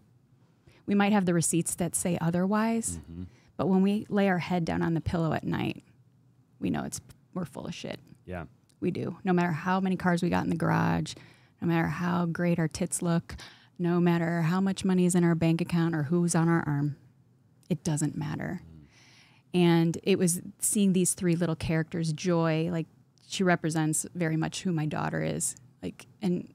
We might have the receipts that say otherwise, but when we lay our head down on the pillow at night, we know we're full of shit. Yeah. We do. No matter how many cars we got in the garage, no matter how great our tits look, no matter how much money is in our bank account or who's on our arm, It doesn't matter. And it was seeing these three little characters, Joy, like she represents very much who my daughter is. And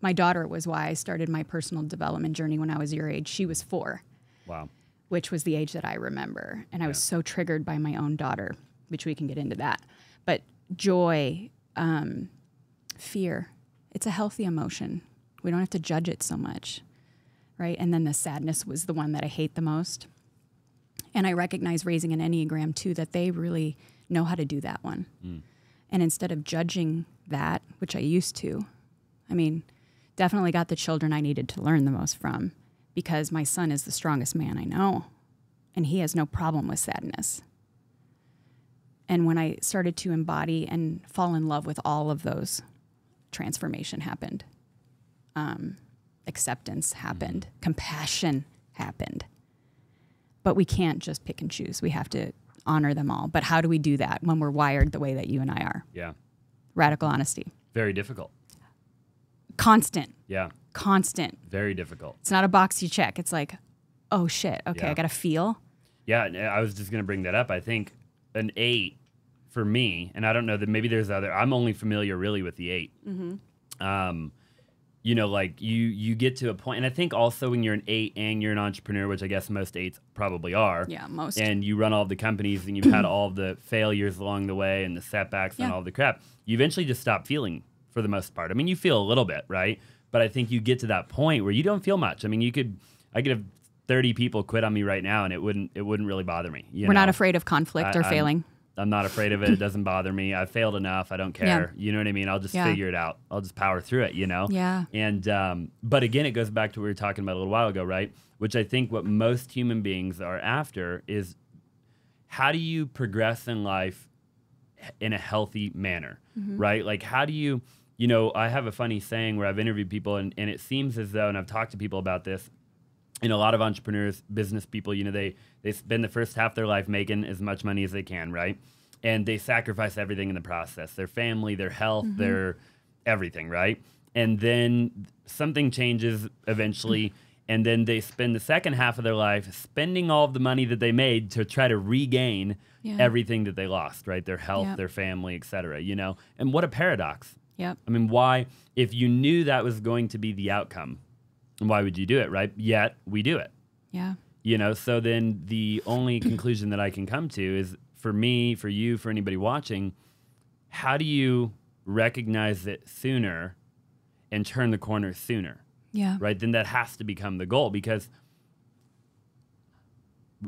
my daughter was why I started my personal development journey when I was your age. She was 4. Wow. Which was the age that I remember. And I was so triggered by my own daughter, which we can get into that. But joy, fear, it's a healthy emotion. We don't have to judge it so much, right? And then the sadness was the one that I hate the most. And I recognize raising an Enneagram too, that they really know how to do that one. And instead of judging that, which I used to, I mean, definitely got the children I needed to learn the most from, because my son is the strongest man I know, and he has no problem with sadness. And when I started to embody and fall in love with all of those, transformation happened. Acceptance happened. Compassion happened. But we can't just pick and choose. We have to honor them all. But how do we do that when we're wired the way that you and I are? Yeah. Radical honesty. Very difficult. Constant. Yeah. Constant. Very difficult. It's not a box you check. It's like, oh shit, okay, Yeah. I got to feel. Yeah, I was just going to bring that up. I think an 8 for me, and I don't know that maybe there's other, I'm only familiar really with the 8. You know, like you get to a point, and I think also when you're an 8 and you're an entrepreneur, which I guess most 8s probably are. Yeah, most. And you run all of the companies and you've had all of the failures along the way and the setbacks and all the crap, you eventually just stop feeling for the most part. I mean, you feel a little bit, right? But I think you get to that point where you don't feel much. I mean, I could have 30 people quit on me right now and it wouldn't really bother me. We're not afraid of conflict or failing. I'm not afraid of it. It doesn't bother me. I've failed enough. I don't care. You know what I mean? I'll just figure it out. I'll just power through it, you know? Yeah. And, but again, it goes back to what we were talking about a little while ago, right? Which I think what most human beings are after is how do you progress in life in a healthy manner, right? Like how do you, you know, I have a funny saying where I've interviewed people and it seems as though, and I've talked to people about this, and a lot of entrepreneurs, business people, you know, they spend the first half of their life making as much money as they can, right? And they sacrifice everything in the process, their family, their health, their everything, right? And then something changes eventually, and then they spend the second half of their life spending all of the money that they made to try to regain everything that they lost, right? Their health, their family, et cetera, you know? And what a paradox. Yep. I mean, why, if you knew that was going to be the outcome, why would you do it, right? Yet we do it. Yeah. You know, so then the only conclusion that I can come to is for me, for you, for anybody watching, how do you recognize it sooner and turn the corner sooner? Yeah. Right? Then that has to become the goal because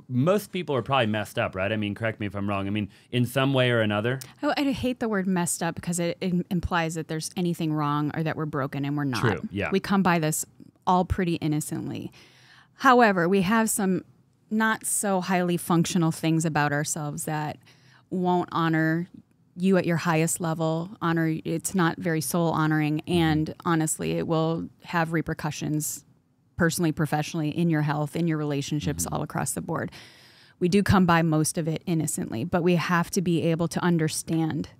most people are probably messed up, right? I mean, correct me if I'm wrong. I mean, in some way or another. Oh, I hate the word messed up because it implies that there's anything wrong or that we're broken and we're not. True, yeah. We come by this all pretty innocently. However, we have some not so highly functional things about ourselves that won't honor you at your highest level. It's not very soul honoring, and honestly, it will have repercussions personally, professionally, in your health, in your relationships, all across the board. We do come by most of it innocently, but we have to be able to understand.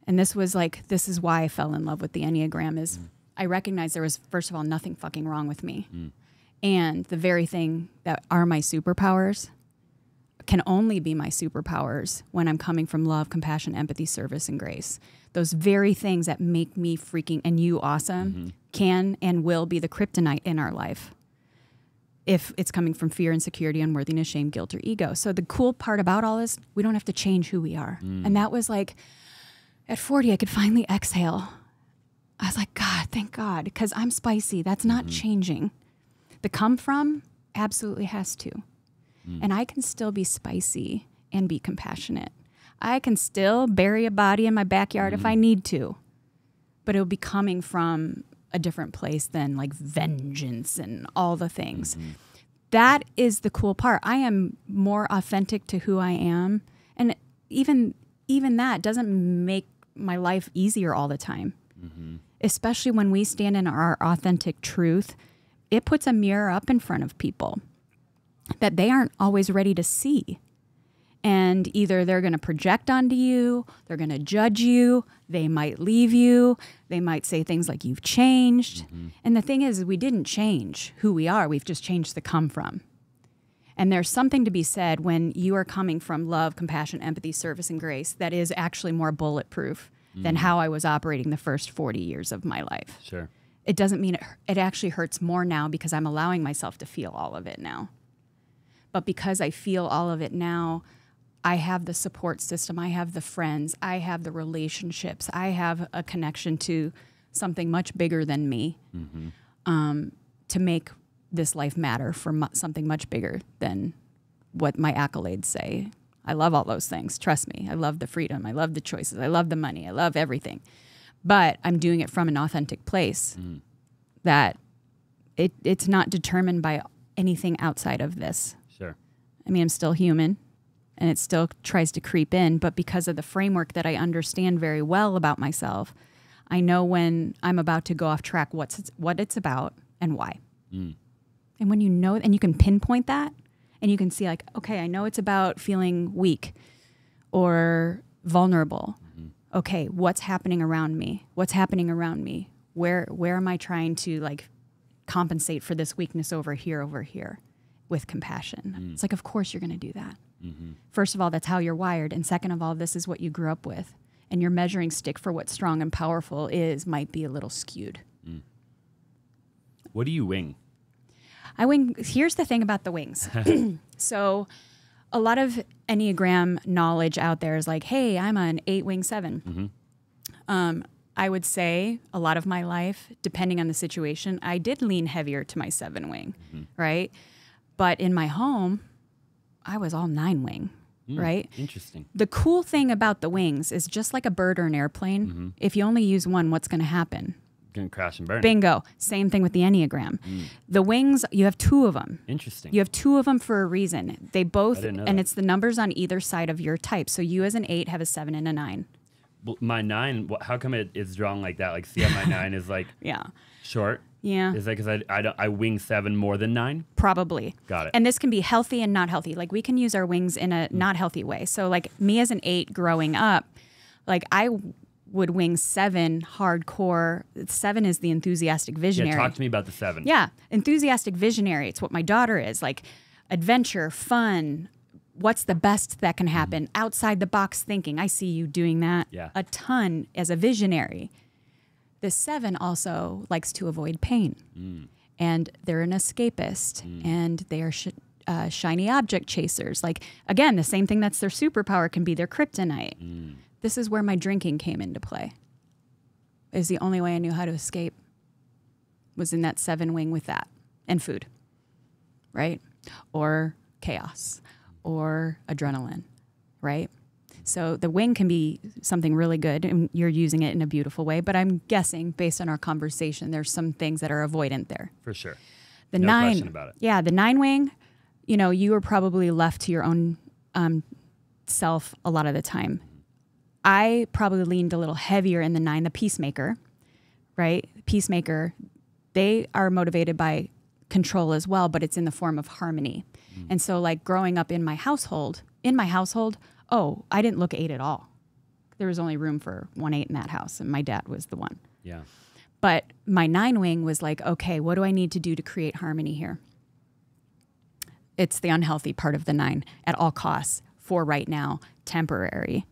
And this is why I fell in love with the Enneagram is I recognized there was, first of all, nothing fucking wrong with me. And the very thing that are my superpowers can only be my superpowers when I'm coming from love, compassion, empathy, service, and grace. Those very things that make me freaking and you awesome can and will be the kryptonite in our life if it's coming from fear, insecurity, unworthiness, shame, guilt, or ego. So the cool part about all this, we don't have to change who we are. And that was like, at 40, I could finally exhale. I was like, God, thank God, because I'm spicy. That's not changing. The come from absolutely has to. And I can still be spicy and be compassionate. I can still bury a body in my backyard if I need to. But it'll be coming from a different place than like vengeance and all the things. That is the cool part. I am more authentic to who I am. And even that doesn't make my life easier all the time. Especially when we stand in our authentic truth, it puts a mirror up in front of people that they aren't always ready to see. And either they're going to project onto you, they're going to judge you, they might leave you, they might say things like you've changed. And the thing is, we didn't change who we are, we've just changed the come from. And there's something to be said when you are coming from love, compassion, empathy, service, and grace that is actually more bulletproof than how I was operating the first 40 years of my life. Sure. It doesn't mean it actually hurts more now because I'm allowing myself to feel all of it now. But because I feel all of it now, I have the support system, I have the friends, I have the relationships, I have a connection to something much bigger than me to make this life matter for something much bigger than what my accolades say. I love all those things. Trust me. I love the freedom. I love the choices. I love the money. I love everything. But I'm doing it from an authentic place that it's not determined by anything outside of this. Sure. I mean, I'm still human and it still tries to creep in, but because of the framework that I understand very well about myself, I know when I'm about to go off track what it's about and why. And when you know, and you can pinpoint that, and you can see like, okay, I know it's about feeling weak or vulnerable. Okay, what's happening around me? What's happening around me? Where am I trying to like compensate for this weakness over here with compassion? It's like, of course you're going to do that. First of all, that's how you're wired. And second of all, this is what you grew up with. And your measuring stick for what strong and powerful is might be a little skewed. What do you wing? I wing. Here's the thing about the wings. So a lot of Enneagram knowledge out there is like, hey, I'm an 8-wing 7. I would say a lot of my life, depending on the situation, I did lean heavier to my 7-wing, right? But in my home, I was all 9-wing, right? Interesting. The cool thing about the wings is just like a bird or an airplane, if you only use one, what's going to happen? Gonna crash and burn. Bingo. Same thing with the Enneagram. The wings, you have 2 of them. Interesting. You have 2 of them for a reason. They both, and it's the numbers on either side of your type. So you as an 8 have a 7 and a 9. Well, my 9, how come it is drawn like that? Like, see how my 9 is like short? Yeah. Is that because I wing 7 more than 9? Probably. Got it. And this can be healthy and not healthy. Like we can use our wings in a not healthy way. So like me as an 8 growing up, like I would wing 7 hardcore. 7 is the enthusiastic visionary. Yeah, talk to me about the 7. Yeah, enthusiastic visionary. It's what my daughter is, like adventure, fun. What's the best that can happen? Outside the box thinking. I see you doing that a ton as a visionary. The 7 also likes to avoid pain. And they're an escapist. And they are shiny object chasers. Like, again, the same thing that's their superpower can be their kryptonite. This is where my drinking came into play. Is the only way I knew how to escape was in that 7-wing with that and food, right? Or chaos or adrenaline, right? So the wing can be something really good and you're using it in a beautiful way, but I'm guessing based on our conversation, there's some things that are avoidant there. For sure. The no 9, question about it. Yeah, the 9-wing, you know, you are probably left to your own self a lot of the time. I probably leaned a little heavier in the 9, the peacemaker, right? Peacemaker, they are motivated by control as well, but it's in the form of harmony. And so like growing up in my household, oh, I didn't look 8 at all. There was only room for 1 8 in that house, and my dad was the one. Yeah. But my 9-wing was like, okay, what do I need to do to create harmony here? It's the unhealthy part of the 9 at all costs for right now, temporary.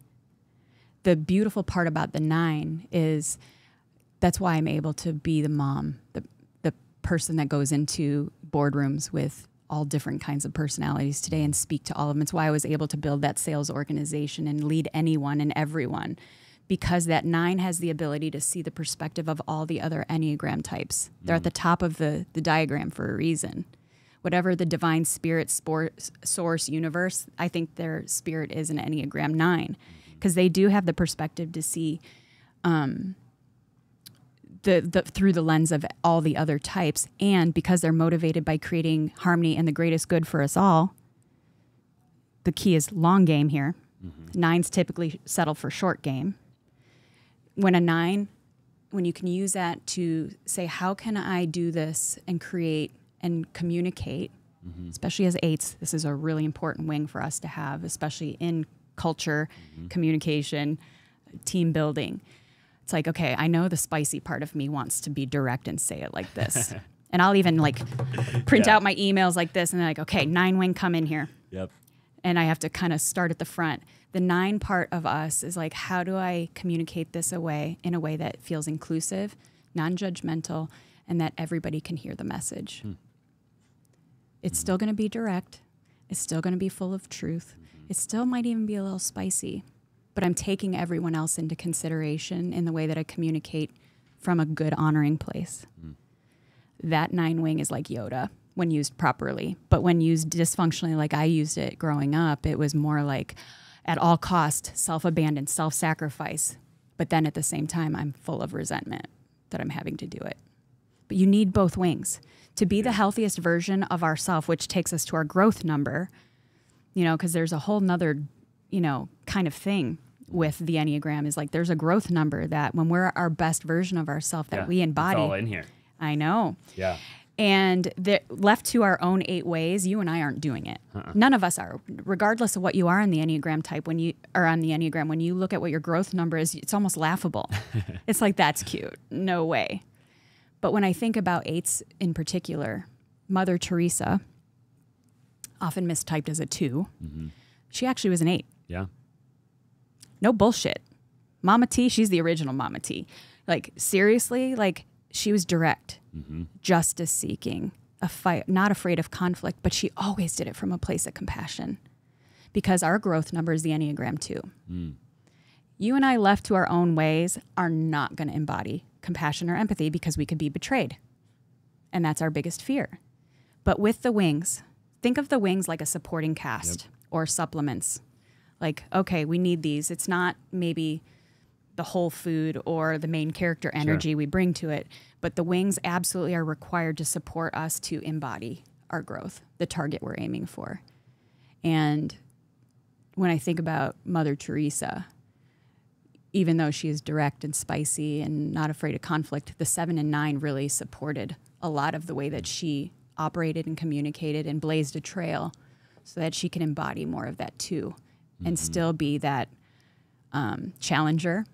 The beautiful part about the 9 is that's why I'm able to be the mom, the person that goes into boardrooms with all different kinds of personalities today and speak to all of them. It's why I was able to build that sales organization and lead anyone and everyone, because that 9 has the ability to see the perspective of all the other Enneagram types. They're at the top of the diagram for a reason. Whatever the divine spirit, source, universe, I think their spirit is an Enneagram 9. Because they do have the perspective to see through the lens of all the other types. And because they're motivated by creating harmony and the greatest good for us all, the key is long game here. 9s typically settle for short game. When you can use that to say, how can I do this and create and communicate, especially as 8s, this is a really important wing for us to have, especially in culture, communication, team building. It's like, okay, I know the spicy part of me wants to be direct and say it like this. And I'll even like print out my emails like this and they're like, okay, 9 wing, come in here. Yep. And I have to kind of start at the front. The 9 part of us is like, how do I communicate this away in a way that feels inclusive, non-judgmental, and that everybody can hear the message? It's still going to be direct. It's still going to be full of truth. It still might even be a little spicy, but I'm taking everyone else into consideration in the way that I communicate from a good, honoring place. That 9 wing is like Yoda when used properly, but when used dysfunctionally, like I used it growing up, it was more like at all cost, self-abandon, self-sacrifice. But then at the same time, I'm full of resentment that I'm having to do it. But you need both wings to be the healthiest version of ourself, which takes us to our growth number, you know, because there's a whole nother, you know, kind of thing with the Enneagram is like there's a growth number that when we're our best version of ourselves that we embody. It's all in here. I know. Yeah. And left to our own 8 ways, you and I aren't doing it. None of us are. Regardless of what you are in the Enneagram type, when you are on the Enneagram, when you look at what your growth number is, it's almost laughable. It's like, that's cute. No way. But when I think about 8s in particular, Mother Teresa, often mistyped as a 2, she actually was an 8. Yeah. No bullshit. Mama T, she's the original Mama T. Like, seriously, like, she was direct, justice seeking, a fight, not afraid of conflict, but she always did it from a place of compassion because our growth number is the Enneagram 2. You and I left to our own ways are not going to embody compassion or empathy because we could be betrayed. And that's our biggest fear. But with the wings, think of the wings like a supporting cast or supplements. Like, okay, we need these. It's not maybe the whole food or the main character energy we bring to it, but the wings absolutely are required to support us to embody our growth, the target we're aiming for. And when I think about Mother Teresa, even though she is direct and spicy and not afraid of conflict, the 7 and 9 really supported a lot of the way that she operated and communicated and blazed a trail so that she can embody more of that too and still be that challenger,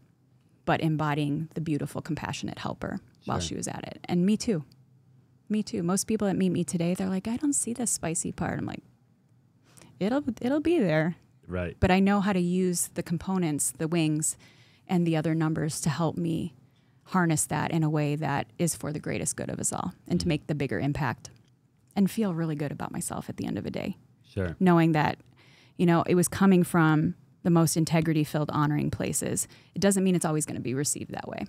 but embodying the beautiful, compassionate helper while she was at it. And me too. Me too. Most people that meet me today, they're like, I don't see the spicy part. I'm like, it'll be there. Right. But I know how to use the components, the wings, and the other numbers to help me harness that in a way that is for the greatest good of us all and to make the bigger impact and feel really good about myself at the end of the day. Sure. Knowing that, you know, it was coming from the most integrity-filled, honoring places. It doesn't mean it's always going to be received that way.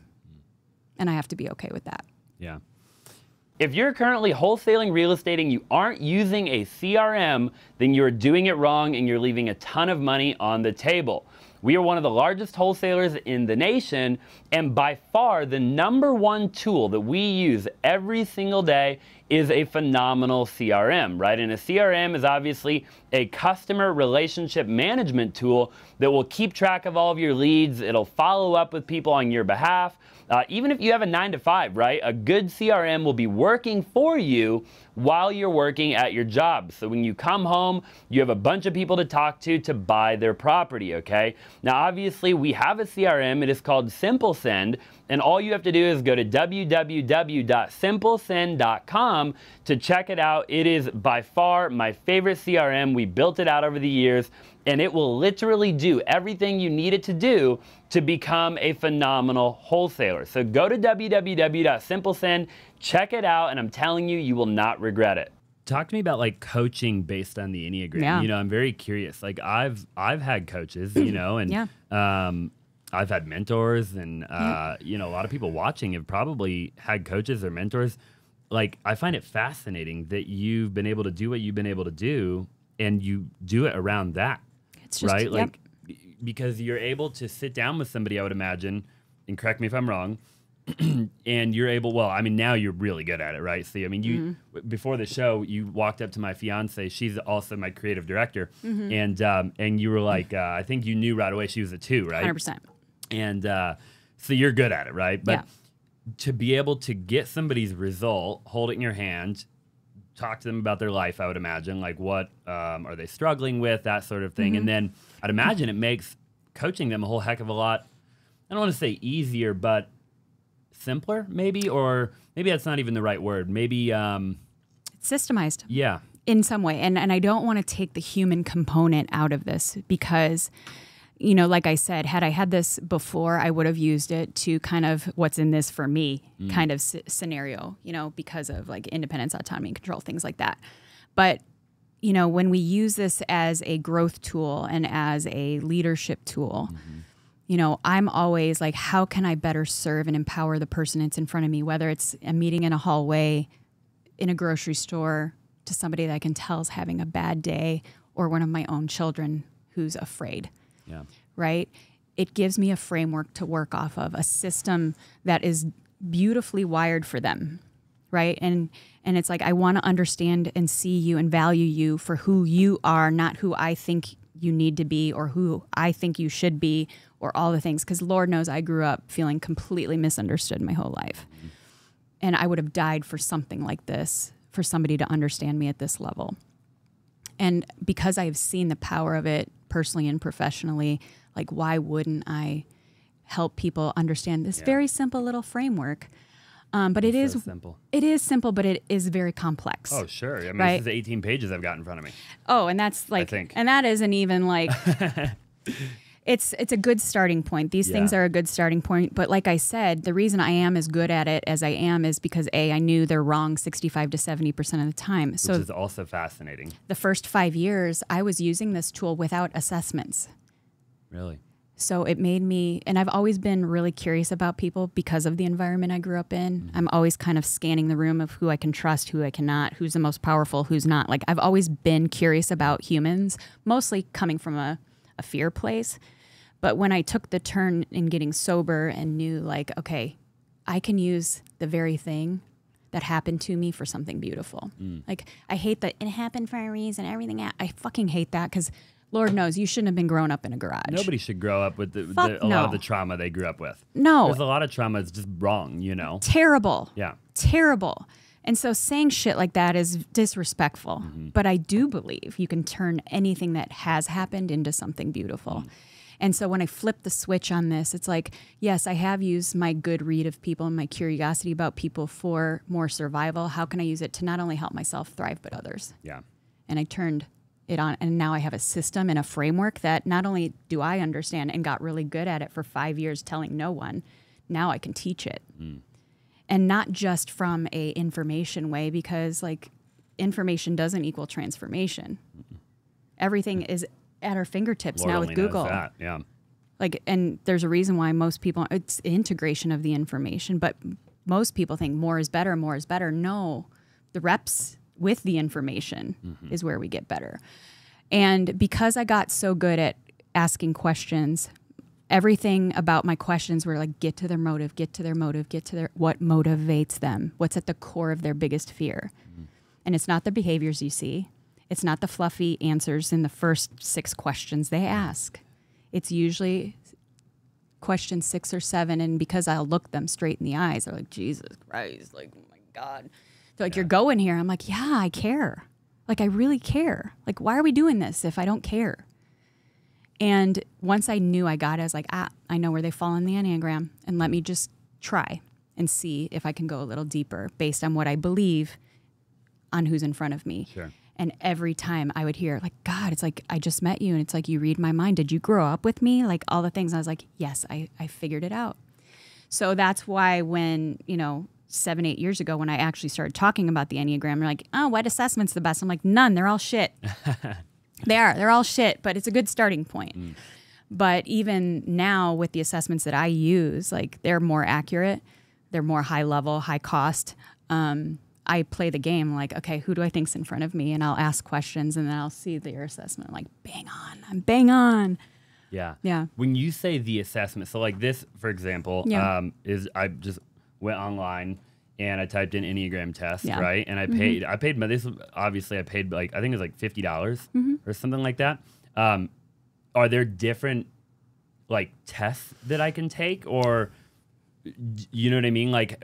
And I have to be okay with that. Yeah. If you're currently wholesaling real estate and you aren't using a CRM, then you're doing it wrong and you're leaving a ton of money on the table. We are one of the largest wholesalers in the nation, and by far the #1 tool that we use every single day is a phenomenal CRM, right? And a CRM is obviously a customer relationship management tool that will keep track of all of your leads. It'll follow up with people on your behalf. Even if you have a 9-to-5, right? A good CRM will be working for you while you're working at your job. So when you come home, you have a bunch of people to talk to buy their property, okay? Now, obviously, we have a CRM. It is called SimpleSend, and all you have to do is go to www.simplesend.com to check it out. It is by far my favorite CRM. We built it out over the years, and it will literally do everything you need it to do to become a phenomenal wholesaler. So go to www.simplesend, check it out, and I'm telling you, you will not regret it. Talk to me about like coaching based on the Enneagram. Yeah. You know, I'm very curious. Like I've had coaches, you know, and I've had mentors, and you know, a lot of people watching have probably had coaches or mentors. Like I find it fascinating that you've been able to do what you've been able to do, and you do it around that. It's just, right? Like, because you're able to sit down with somebody, I would imagine, and correct me if I'm wrong, and you're able, well, I mean, now you're really good at it, right? See, I mean, you, before the show, you walked up to my fiance, she's also my creative director, and you were like, I think you knew right away she was a 2, right? 100%. And so you're good at it, right? But to be able to get somebody's result, hold it in your hand, talk to them about their life, I would imagine, like what are they struggling with, that sort of thing. And then I'd imagine it makes coaching them a whole heck of a lot, I don't want to say easier, but simpler, maybe, or maybe that's not even the right word. Maybe It's systemized. Yeah. In some way. And I don't want to take the human component out of this because, you know, like I said, had I had this before, I would have used it to kind of what's in this for me kind of scenario, you know, because of like independence, autonomy, and control, things like that. But, you know, when we use this as a growth tool and as a leadership tool, you know, I'm always like, how can I better serve and empower the person that's in front of me, whether it's a meeting in a hallway, in a grocery store, to somebody that I can tell is having a bad day, or one of my own children who's afraid. Yeah. Right? It gives me a framework to work off of, a system that is beautifully wired for them. Right? And it's like, I want to understand and see you and value you for who you are, not who I think you need to be or who I think you should be, or all the things. Because Lord knows I grew up feeling completely misunderstood my whole life. And I would have died for something like this, for somebody to understand me at this level. And because I have seen the power of it personally and professionally, like, why wouldn't I help people understand this very simple little framework? But it is simple. It is simple, but it is very complex. Oh, sure. I mean, right? This is 18 pages I've got in front of me. Oh, and that's like, I think. And that isn't even like, it's a good starting point. These things are a good starting point. But like I said, the reason I am as good at it as I am is because I knew they're wrong 65 to 70% of the time. So which is also fascinating. The first 5 years, I was using this tool without assessments. Really? So it made me, and I've always been really curious about people because of the environment I grew up in. I'm always kind of scanning the room of who I can trust, who I cannot, who's the most powerful, who's not. Like, I've always been curious about humans, mostly coming from a fear place. But when I took the turn in getting sober and knew, like, okay, I can use the very thing that happened to me for something beautiful. Like, I hate that it happened for a reason, everything. I fucking hate that, because Lord knows you shouldn't have been grown up in a garage. Nobody should grow up with a lot of the trauma they grew up with. No. There's a lot of trauma that's just wrong, you know? Terrible. Yeah. Terrible. And so saying shit like that is disrespectful. But I do believe you can turn anything that has happened into something beautiful. And so when I flip the switch on this, it's like, yes, I have used my good read of people and my curiosity about people for more survival. How can I use it to not only help myself thrive, but others? Yeah. And I turned it on, and now I have a system and a framework that not only do I understand and got really good at it for 5 years telling no one, now I can teach it. And not just from a information way, because like information doesn't equal transformation. Everything is at our fingertips Lord now with only knows Google. that. Yeah. Like, and there's a reason why most people, it's integration of the information, but most people think more is better, more is better. No, the reps with the information is where we get better. And because I got so good at asking questions, everything about my questions were like, get to their motive, get to their motive, get to their, what motivates them, what's at the core of their biggest fear. And it's not the behaviors you see. It's not the fluffy answers in the first 6 questions they ask. It's usually question 6 or 7, and because I'll look them straight in the eyes, they're like, Jesus Christ, like, oh my God. They're like, you're going here. I'm like, yeah, I care. Like, I really care. Like, why are we doing this if I don't care? And once I knew I got it, I was like, I know where they fall in the Enneagram, and let me just try and see if I can go a little deeper based on what I believe on who's in front of me. Sure. And every time I would hear, like, God, it's like, I just met you, and it's like, you read my mind. Did you grow up with me? Like, all the things. And I was like, yes, I figured it out. So that's why when, 7, 8 years ago, when I actually started talking about the Enneagram, they're like, oh, what assessment's the best? I'm like, none. They're all shit. They're all shit, but it's a good starting point. But even now with the assessments that I use, like, they're more accurate. They're more high level, high cost. I play the game like, okay, who do I think's in front of me? And I'll ask questions, and then I'll see their assessment. I'm like, bang on. I'm bang on. Yeah. Yeah. When you say the assessment, so like this, for example, is I just went online and I typed in Enneagram test, right? And I paid, obviously I paid like, I think it was like $50 or something like that. Are there different like tests that I can take, or you know what I mean? Like,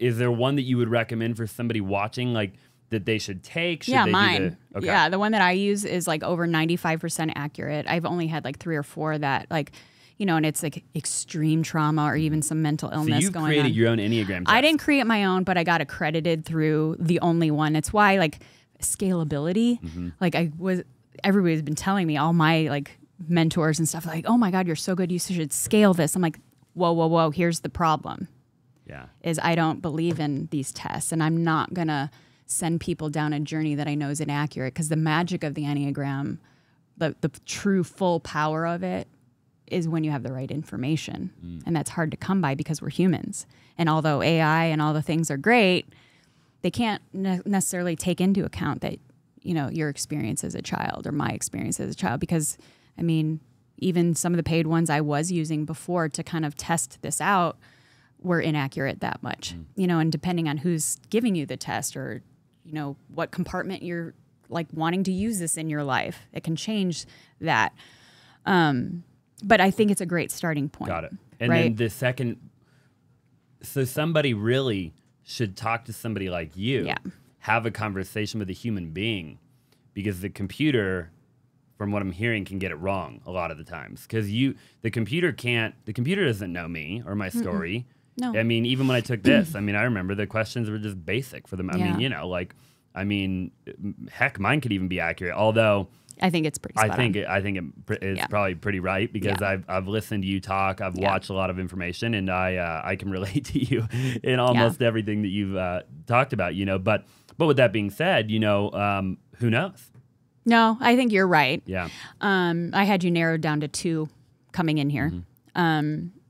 is there one that you would recommend for somebody watching, like, that they should take? Should they mine. Yeah, the one that I use is like over 95% accurate. I've only had like 3 or 4 that, like, you know, and it's like extreme trauma or even some mental illness going on. So you created your own Enneagram test. I didn't create my own, but I got accredited through the only one. It's why like scalability, like everybody's been telling me, all my like mentors and stuff, like, oh my God, you're so good. You should scale this. I'm like, whoa. Here's the problem. Yeah. Is I don't believe in these tests, and I'm not going to send people down a journey that I know is inaccurate, because the magic of the Enneagram, the true full power of it is when you have the right information. And that's hard to come by because we're humans. And although AI and all the things are great, they can't necessarily take into account that, you know, your experience as a child or my experience as a child, because I mean, even some of the paid ones I was using before to kind of test this out were inaccurate that much, you know, and depending on who's giving you the test or, you know, what compartment you're like wanting to use this in your life, it can change that. But I think it's a great starting point. Got it. And right? then the second, so somebody really should talk to somebody like you, have a conversation with a human being, because the computer, from what I'm hearing, can get it wrong a lot of the times. Because the computer doesn't know me or my story. No. I mean, even when I took this, I mean, I remember the questions were just basic for them. I mean, you know, like, I mean, heck, mine could even be accurate. Although I think it's pretty spot on. I think it's probably pretty right, because I've listened to you talk, I've watched a lot of information, and I can relate to you in almost everything that you've talked about, you know. But with that being said, you know, who knows? No, I think you're right. Yeah. I had you narrowed down to 2 coming in here,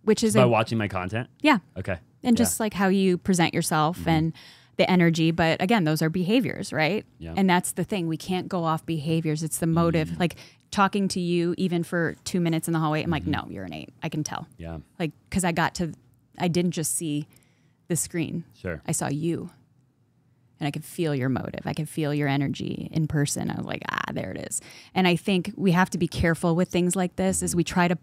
which is by watching my content. Yeah. Okay. And just like how you present yourself and the energy. But again, those are behaviors, right? Yeah. And that's the thing. We can't go off behaviors. It's the motive. Like talking to you even for 2 minutes in the hallway, I'm like, no, you're an 8. I can tell. Yeah. Like, because I didn't just see the screen. Sure. I saw you. And I could feel your motive. I could feel your energy in person. I was like, there it is. And I think we have to be careful with things like this as we try to,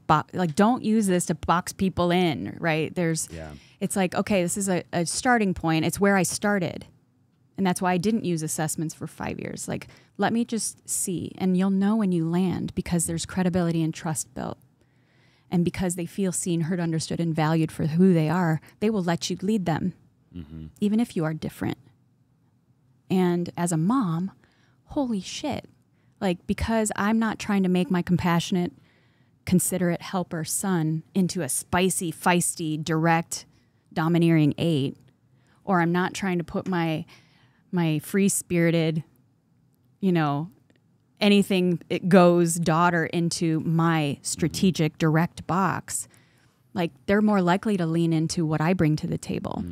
don't use this to box people in, right? It's like, okay, this is a starting point. It's where I started. And that's why I didn't use assessments for 5 years. Like, let me just see. And you'll know when you land, because there's credibility and trust built. And because they feel seen, heard, understood, and valued for who they are, they will let you lead them, even if you are different. And as a mom, holy shit. Like, because I'm not trying to make my compassionate, considerate helper son into a spicy, feisty, direct, domineering 8, or I'm not trying to put my free-spirited, you know, anything it goes daughter into my strategic, direct box, like, they're more likely to lean into what I bring to the table.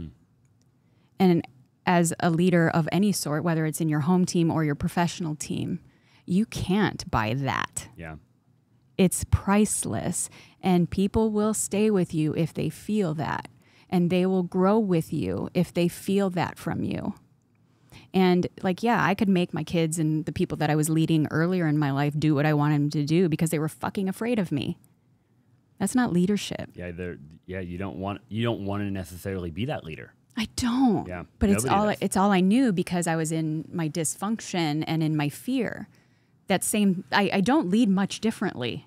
And as a leader of any sort, whether it's in your home team or your professional team, you can't buy that. Yeah. It's priceless. And people will stay with you if they feel that. And they will grow with you if they feel that from you. And like, I could make my kids and the people that I was leading earlier in my life do what I wanted them to do because they were fucking afraid of me. That's not leadership. Yeah, you don't want to necessarily be that leader. I don't. Yeah, but it's all I knew, because I was in my dysfunction and in my fear. I don't lead much differently,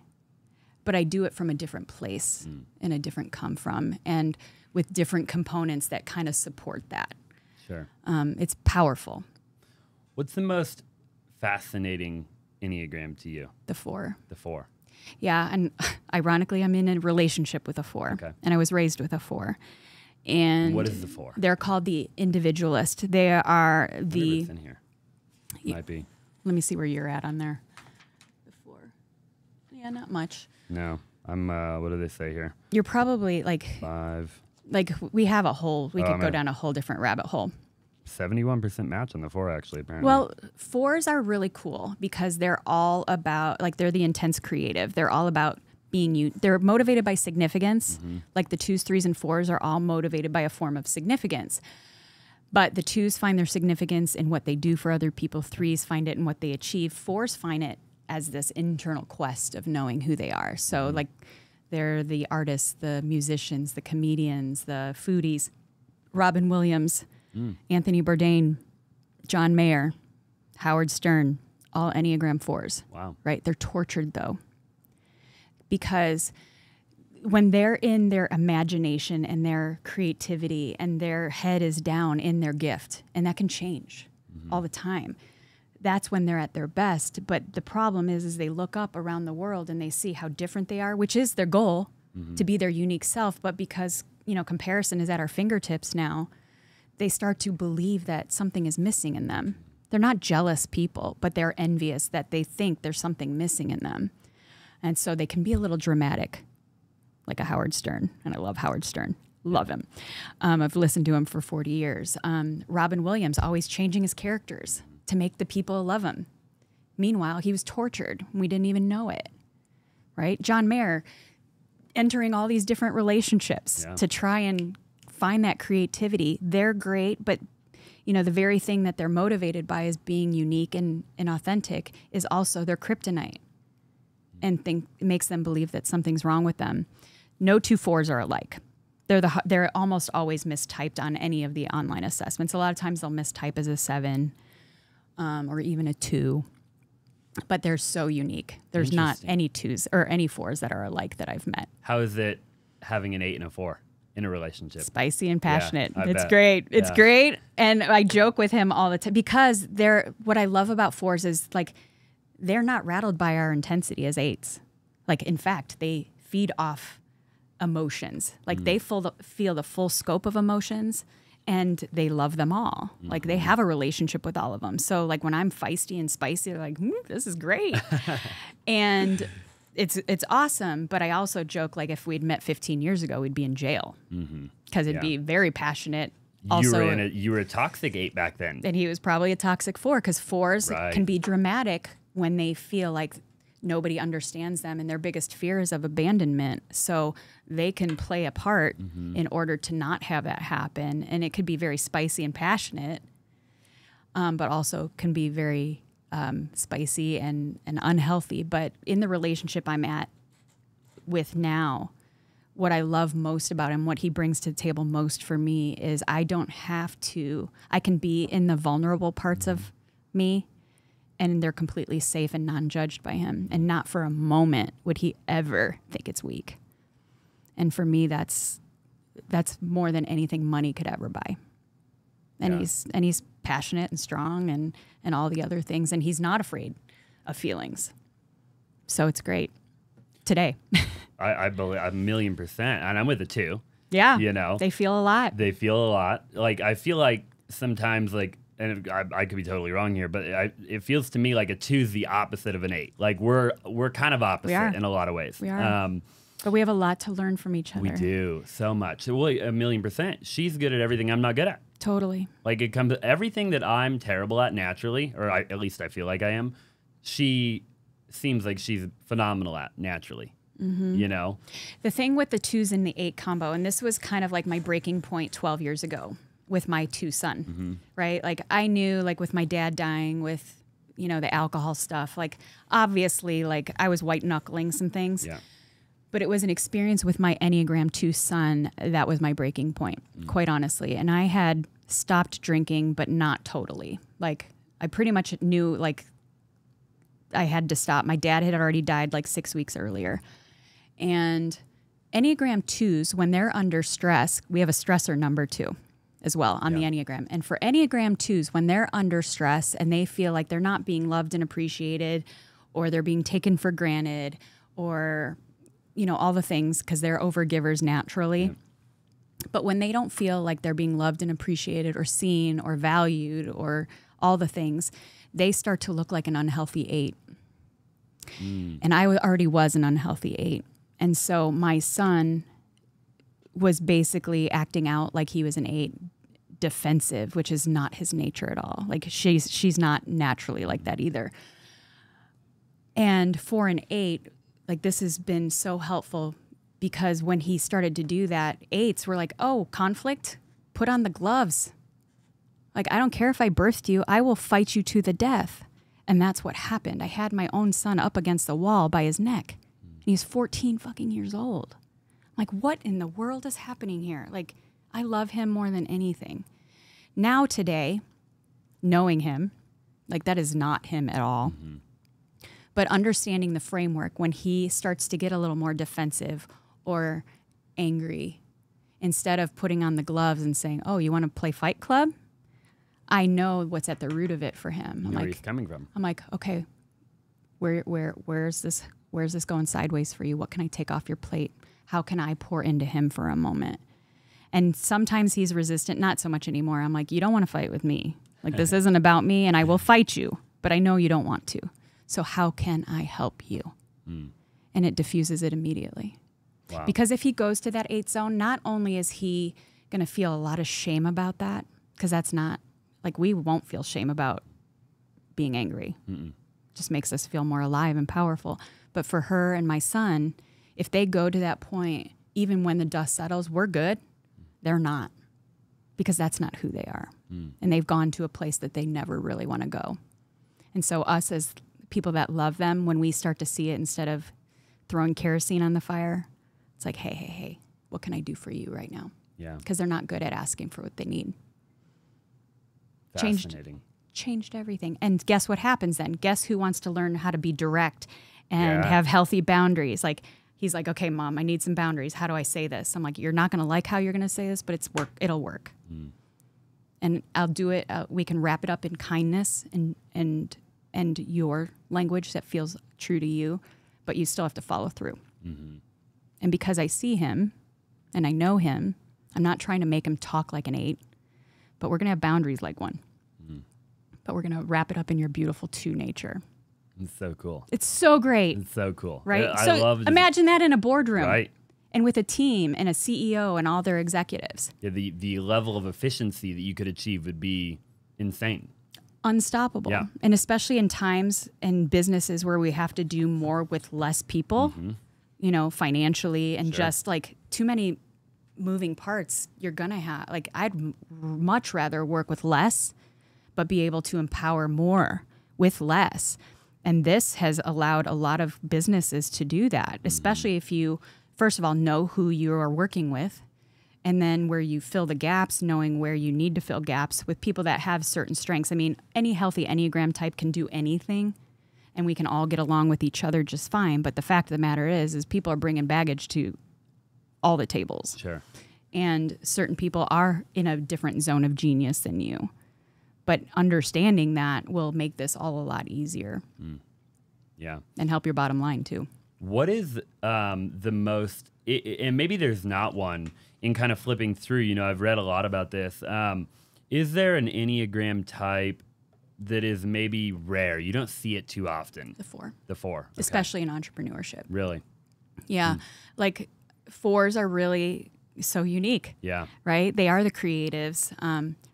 but I do it from a different place and a different come from, and with different components that kind of support that. Sure. It's powerful. What's the most fascinating Enneagram to you? The 4. The 4. Yeah, and ironically, I'm in a relationship with a 4. Okay. And I was raised with a 4. And what is the 4? They're called the individualist. They are the. It's in here. Might be. Let me see where you're at on there. The 4. Yeah, not much. No, I'm. What do they say here? You're probably like 5. Like, we have a whole. We could go down a whole different rabbit hole. 71% match on the 4, actually, apparently. Well, 4s are really cool because they're all about, like, they're the intense creative. They're all about being you. They're motivated by significance. Like the 2s, 3s, and 4s are all motivated by a form of significance. But the 2s find their significance in what they do for other people. 3s find it in what they achieve. 4s find it as this internal quest of knowing who they are. So, like, they're the artists, the musicians, the comedians, the foodies. Robin Williams, Anthony Bourdain, John Mayer, Howard Stern, all Enneagram 4s. Wow. Right? They're tortured, though, because when they're in their imagination and their creativity and their head is down in their gift, and that can change all the time, that's when they're at their best. But the problem is they look up around the world and they see how different they are, which is their goal, to be their unique self. But because, comparison is at our fingertips now, they start to believe that something is missing in them. They're not jealous people, but they're envious that they think there's something missing in them. And so they can be a little dramatic, like a Howard Stern. And I love Howard Stern. Love him. I've listened to him for 40 years. Robin Williams, always changing his characters to make the people love him. Meanwhile, he was tortured. We didn't even know it, right? John Mayer, entering all these different relationships to try and find that creativity. They're great, but the very thing that they're motivated by is being unique and authentic is also their kryptonite, and it makes them believe that something's wrong with them. No two 4s are alike. They're almost always mistyped on any of the online assessments. A lot of times they'll mistype as a 7 or even a 2. But they're so unique. There's not any 2s or any 4s that are alike that I've met. How is it having an 8 and a 4 in a relationship? Spicy and passionate. Yeah, it's great. It's great. And I joke with him all the time because what I love about 4s is like they're not rattled by our intensity as 8s. Like, in fact, they feed off emotions. Like they feel the full scope of emotions. And they love them all. Like they have a relationship with all of them. So like when I'm feisty and spicy, they're like, this is great. And it's awesome. But I also joke, like if we'd met 15 years ago, we'd be in jail because it'd be very passionate. Also, you were a toxic 8 back then. And he was probably a toxic 4 because 4s can be dramatic when they feel like nobody understands them and their biggest fear is of abandonment. So they can play a part in order to not have that happen. And it could be very spicy and passionate, but also can be very spicy and unhealthy. But in the relationship I'm at with now, what I love most about him, what he brings to the table most for me is I can be in the vulnerable parts of me, and they're completely safe and non-judged by him. And not for a moment would he ever think it's weak. And for me, that's more than anything money could ever buy. And he's passionate and strong and all the other things. And he's not afraid of feelings. So it's great today. I believe 1,000,000%. And I'm with it too. Yeah. They feel a lot. Like, I feel like sometimes, like, and I could be totally wrong here, but it feels to me like a 2 is the opposite of an 8. Like we're kind of opposite in a lot of ways. We are. But we have a lot to learn from each other. We do so much. Well, 1,000,000%. She's good at everything I'm not good at. Totally. Like it comes everything that I'm terrible at naturally, or at least I feel like I am. She seems like she's phenomenal at naturally. The thing with the 2s and the 8 combo, and this was kind of like my breaking point 12 years ago. With my 2 son, right? Like I knew, like with my dad dying, with the alcohol stuff. Like obviously, like I was white knuckling some things. Yeah. But it was an experience with my Enneagram 2 son that was my breaking point, quite honestly. And I had stopped drinking, but not totally. Like I pretty much knew, like I had to stop. My dad had already died like 6 weeks earlier, and Enneagram 2s, when they're under stress, we have a stressor number 2. As well on the Enneagram. And for Enneagram 2s, when they're under stress and they feel like they're not being loved and appreciated, or they're being taken for granted, or, all the things, because they're overgivers naturally. Yeah. But when they don't feel like they're being loved and appreciated or seen or valued or all the things, they start to look like an unhealthy 8. And I already was an unhealthy 8. And so my son was basically acting out like he was an 8, defensive, which is not his nature at all. Like she's not naturally like that either. And for an 8, like this has been so helpful because when he started to do that, 8s were like, oh, conflict, put on the gloves. Like, I don't care if I birthed you, I will fight you to the death. And that's what happened. I had my own son up against the wall by his neck. And he's 14 fucking years old. Like, what in the world is happening here? Like, I love him more than anything. Now today, knowing him, like that is not him at all. But understanding the framework when he starts to get a little more defensive or angry. Instead of putting on the gloves and saying, oh, you want to play Fight Club? I know what's at the root of it for him. You know where he's coming from. I'm like, okay, where's this going sideways for you? What can I take off your plate? How can I pour into him for a moment? And sometimes he's resistant, not so much anymore. I'm like, you don't want to fight with me. Like, this isn't about me, and I will fight you, but I know you don't want to. So how can I help you? And it diffuses it immediately. Wow. Because if he goes to that 8 zone, not only is he going to feel a lot of shame about that, because that's not, like, we won't feel shame about being angry. Just makes us feel more alive and powerful. But for her and my son, if they go to that point, even when the dust settles, we're good. They're not, because that's not who they are. And they've gone to a place that they never really want to go. And so us as people that love them, when we start to see it, instead of throwing kerosene on the fire, it's like, hey, what can I do for you right now? Yeah. Because they're not good at asking for what they need. Fascinating. Changed everything. And guess what happens then? Guess who wants to learn how to be direct and have healthy boundaries? Like, he's like, okay, Mom, I need some boundaries. How do I say this? I'm like, you're not going to like how you're going to say this, but it'll work. And I'll do it. We can wrap it up in kindness and your language that feels true to you, but you still have to follow through. And because I see him and I know him, I'm not trying to make him talk like an 8, but we're going to have boundaries like 1. But we're going to wrap it up in your beautiful 2 nature. It's so cool. It's so great. It's so cool. Right? I love imagine that in a boardroom. Right. And with a team and a CEO and all their executives. Yeah, the level of efficiency that you could achieve would be insane. Unstoppable. Yeah. And especially in times and businesses where we have to do more with less people, you know, financially, and just like too many moving parts, you're going to have, like, I'd much rather work with less, but be able to empower more with less. And this has allowed a lot of businesses to do that, especially if you, first of all, know who you are working with, and then where you fill the gaps, knowing where you need to fill gaps with people that have certain strengths. I mean, any healthy Enneagram type can do anything, and we can all get along with each other just fine. But the fact of the matter is people are bringing baggage to all the tables. Sure. And certain people are in a different zone of genius than you. But understanding that will make this all a lot easier. Yeah. And help your bottom line, too. What is the most, and maybe there's not one, in kind of flipping through, you know, I've read a lot about this. Is there an Enneagram type that is maybe rare? You don't see it too often. The 4. The 4. Okay. Especially in entrepreneurship. Really? Yeah. Like 4s are really so unique. Yeah. Right? They are the creatives.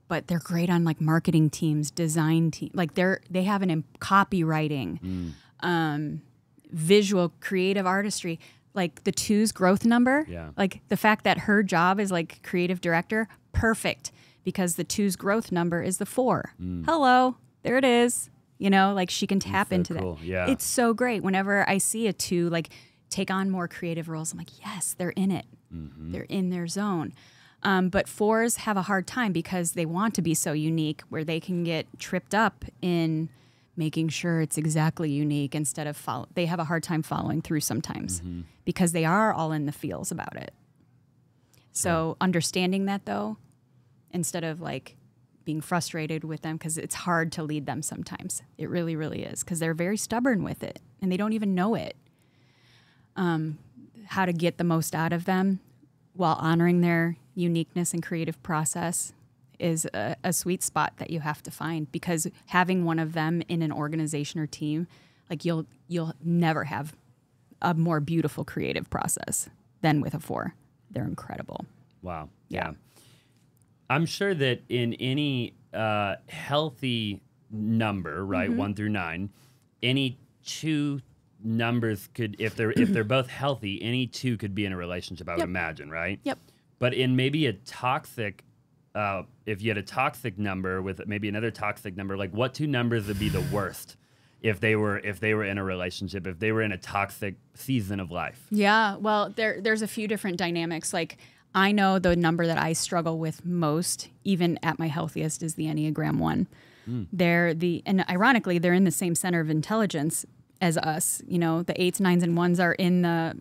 But they're great on like marketing teams, design team. Like they have copywriting, visual, creative artistry. Like the 2's growth number. Yeah. Like the fact that her job is like creative director, perfect, because the 2's growth number is the 4. Hello, there it is. You know, like she can tap into that. Yeah. It's so great. Whenever I see a 2 like take on more creative roles, I'm like, yes, they're in it. They're in their zone. But 4s have a hard time because they want to be so unique, where they can get tripped up in making sure it's exactly unique instead of they have a hard time following through sometimes because they are all in the feels about it. So understanding that, though, instead of like being frustrated with them, because it's hard to lead them sometimes. It really, really is, because they're very stubborn with it and they don't even know it. How to get the most out of them while honoring their uniqueness and creative process is a sweet spot that you have to find, because having one of them in an organization or team, like you'll never have a more beautiful creative process than with a 4. They're incredible. Wow. Yeah. I'm sure that in any healthy number, right, 1 through 9, any 2 numbers could, if they're both healthy, any 2 could be in a relationship, I would imagine, right? Yep. But in maybe a toxic, if you had a toxic number with maybe another toxic number, like what 2 numbers would be the worst if they were in a relationship, if they were in a toxic season of life? Yeah, well, there's a few different dynamics. Like I know the number that I struggle with most, even at my healthiest, is the Enneagram 1. And ironically, they're in the same center of intelligence as us. You know, the 8s, 9s, and 1s are in the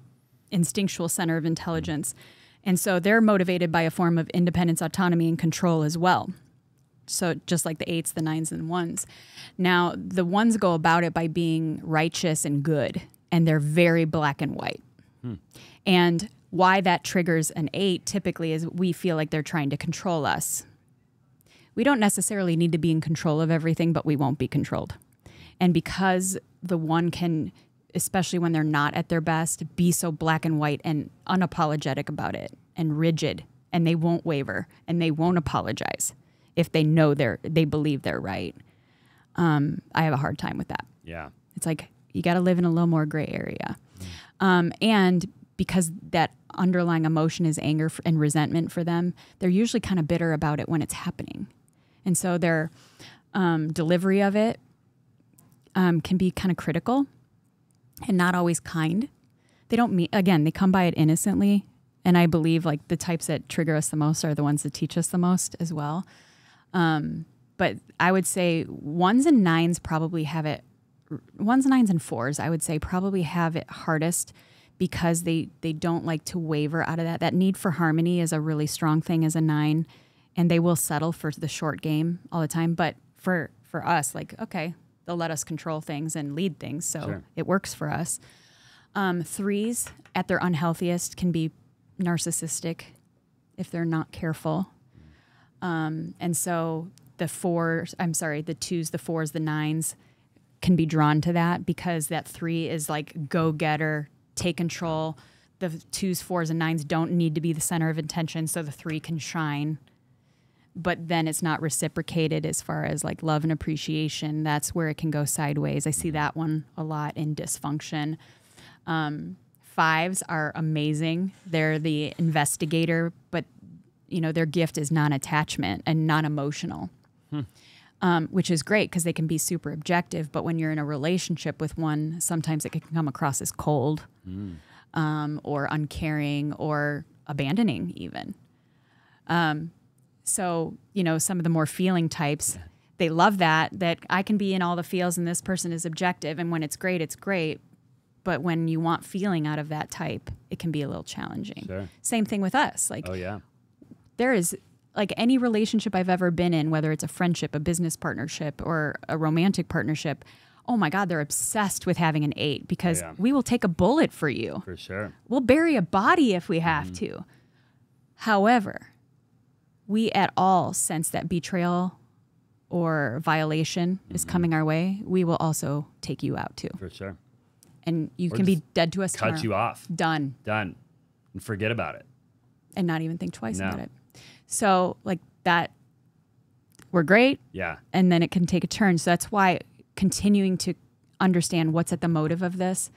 instinctual center of intelligence. And so they're motivated by a form of independence, autonomy, and control as well. So just like the 8s, the 9s, and the 1s. Now, the 1s go about it by being righteous and good, and they're very black and white. And why that triggers an 8 typically is we feel like they're trying to control us. We don't necessarily need to be in control of everything, but we won't be controlled. And because the 1 can, especially when they're not at their best, be so black and white and unapologetic about it and rigid, and they won't waver and they won't apologize if they know they believe they're right. I have a hard time with that. Yeah. It's like you got to live in a little more gray area. And because that underlying emotion is anger and resentment for them, they're usually kind of bitter about it when it's happening. And so their delivery of it can be kind of critical and not always kind. They don't mean, again, they come by it innocently. And I believe like the types that trigger us the most are the ones that teach us the most as well. But I would say 1s and 9s probably have it, 1s, 9s, and 4s, I would say probably have it hardest because they don't like to waver out of that. That need for harmony is a really strong thing as a 9, and they will settle for the short game all the time. But for us, like, okay, they'll let us control things and lead things, so Sure. It works for us. 3s at their unhealthiest can be narcissistic if they're not careful. And so the 2s, the 4s, the 9s can be drawn to that because that 3 is like go-getter, take control. The 2s, 4s, and 9s don't need to be the center of attention, so the 3 can shine. But then it's not reciprocated as far as like love and appreciation. That's where it can go sideways. I see that one a lot in dysfunction. 5s are amazing. They're the investigator, but their gift is non-attachment and non-emotional, which is great because they can be super objective. But when you're in a relationship with one, sometimes it can come across as cold or uncaring or abandoning even. So, some of the more feeling types, they love that I can be in all the feels and this person is objective. And when it's great, it's great. But when you want feeling out of that type, it can be a little challenging. Sure. Same thing with us. Like, Oh, yeah. there is, like, any relationship I've ever been in, whether it's a friendship, a business partnership, or a romantic partnership, oh my God, they're obsessed with having an 8 because we will take a bullet for you. For sure. We'll bury a body if we have to. However, we at all sense that betrayal or violation is coming our way, we will also take you out too. For sure. And you Or can be just dead to us tomorrow. Cut you off. Done. And forget about it. And not even think twice No. about it. So like that, we're great. Yeah. And then it can take a turn. So that's why continuing to understand what's at the motive of this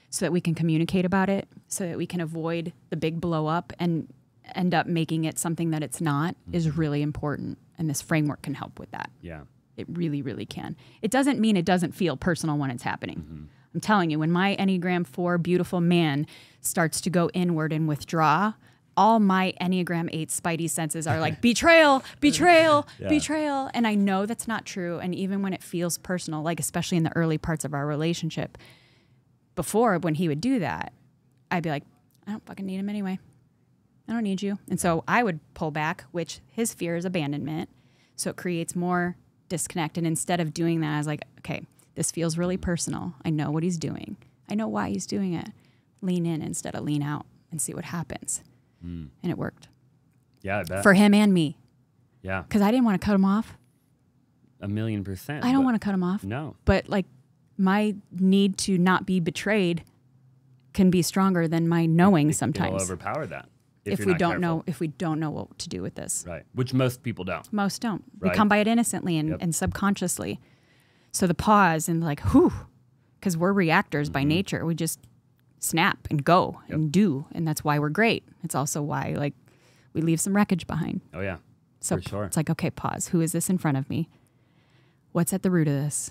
so that we can communicate about it, so that we can avoid the big blow up and end up making it something that it's not is really important. And this framework can help with that. Yeah. It really, really can. It doesn't mean it doesn't feel personal when it's happening. I'm telling you, when my Enneagram 4 beautiful man starts to go inward and withdraw, all my Enneagram 8 spidey senses are like, betrayal, betrayal, betrayal. And I know that's not true. And even when it feels personal, like especially in the early parts of our relationship, before when he would do that, I'd be like, I don't fucking need him anyway. I don't need you. And so I would pull back, which his fear is abandonment. So it creates more disconnect. And instead of doing that, I was like, okay, this feels really personal. I know what he's doing. I know why he's doing it. Lean in instead of lean out and see what happens. And it worked. Yeah, I bet. For him and me. Yeah. Because I didn't want to cut him off. 1,000,000%. I don't want to cut him off. No. But like my need to not be betrayed can be stronger than my knowing sometimes. It'll overpower that. If we don't know what to do with this. Right. Which most people don't. Most don't. Right. We come by it innocently and subconsciously. So the pause and like, whew, because we're reactors by nature. We just snap and go and do. And that's why we're great. It's also why like we leave some wreckage behind. Oh, yeah. So For sure. it's like, okay, pause. Who is this in front of me? What's at the root of this?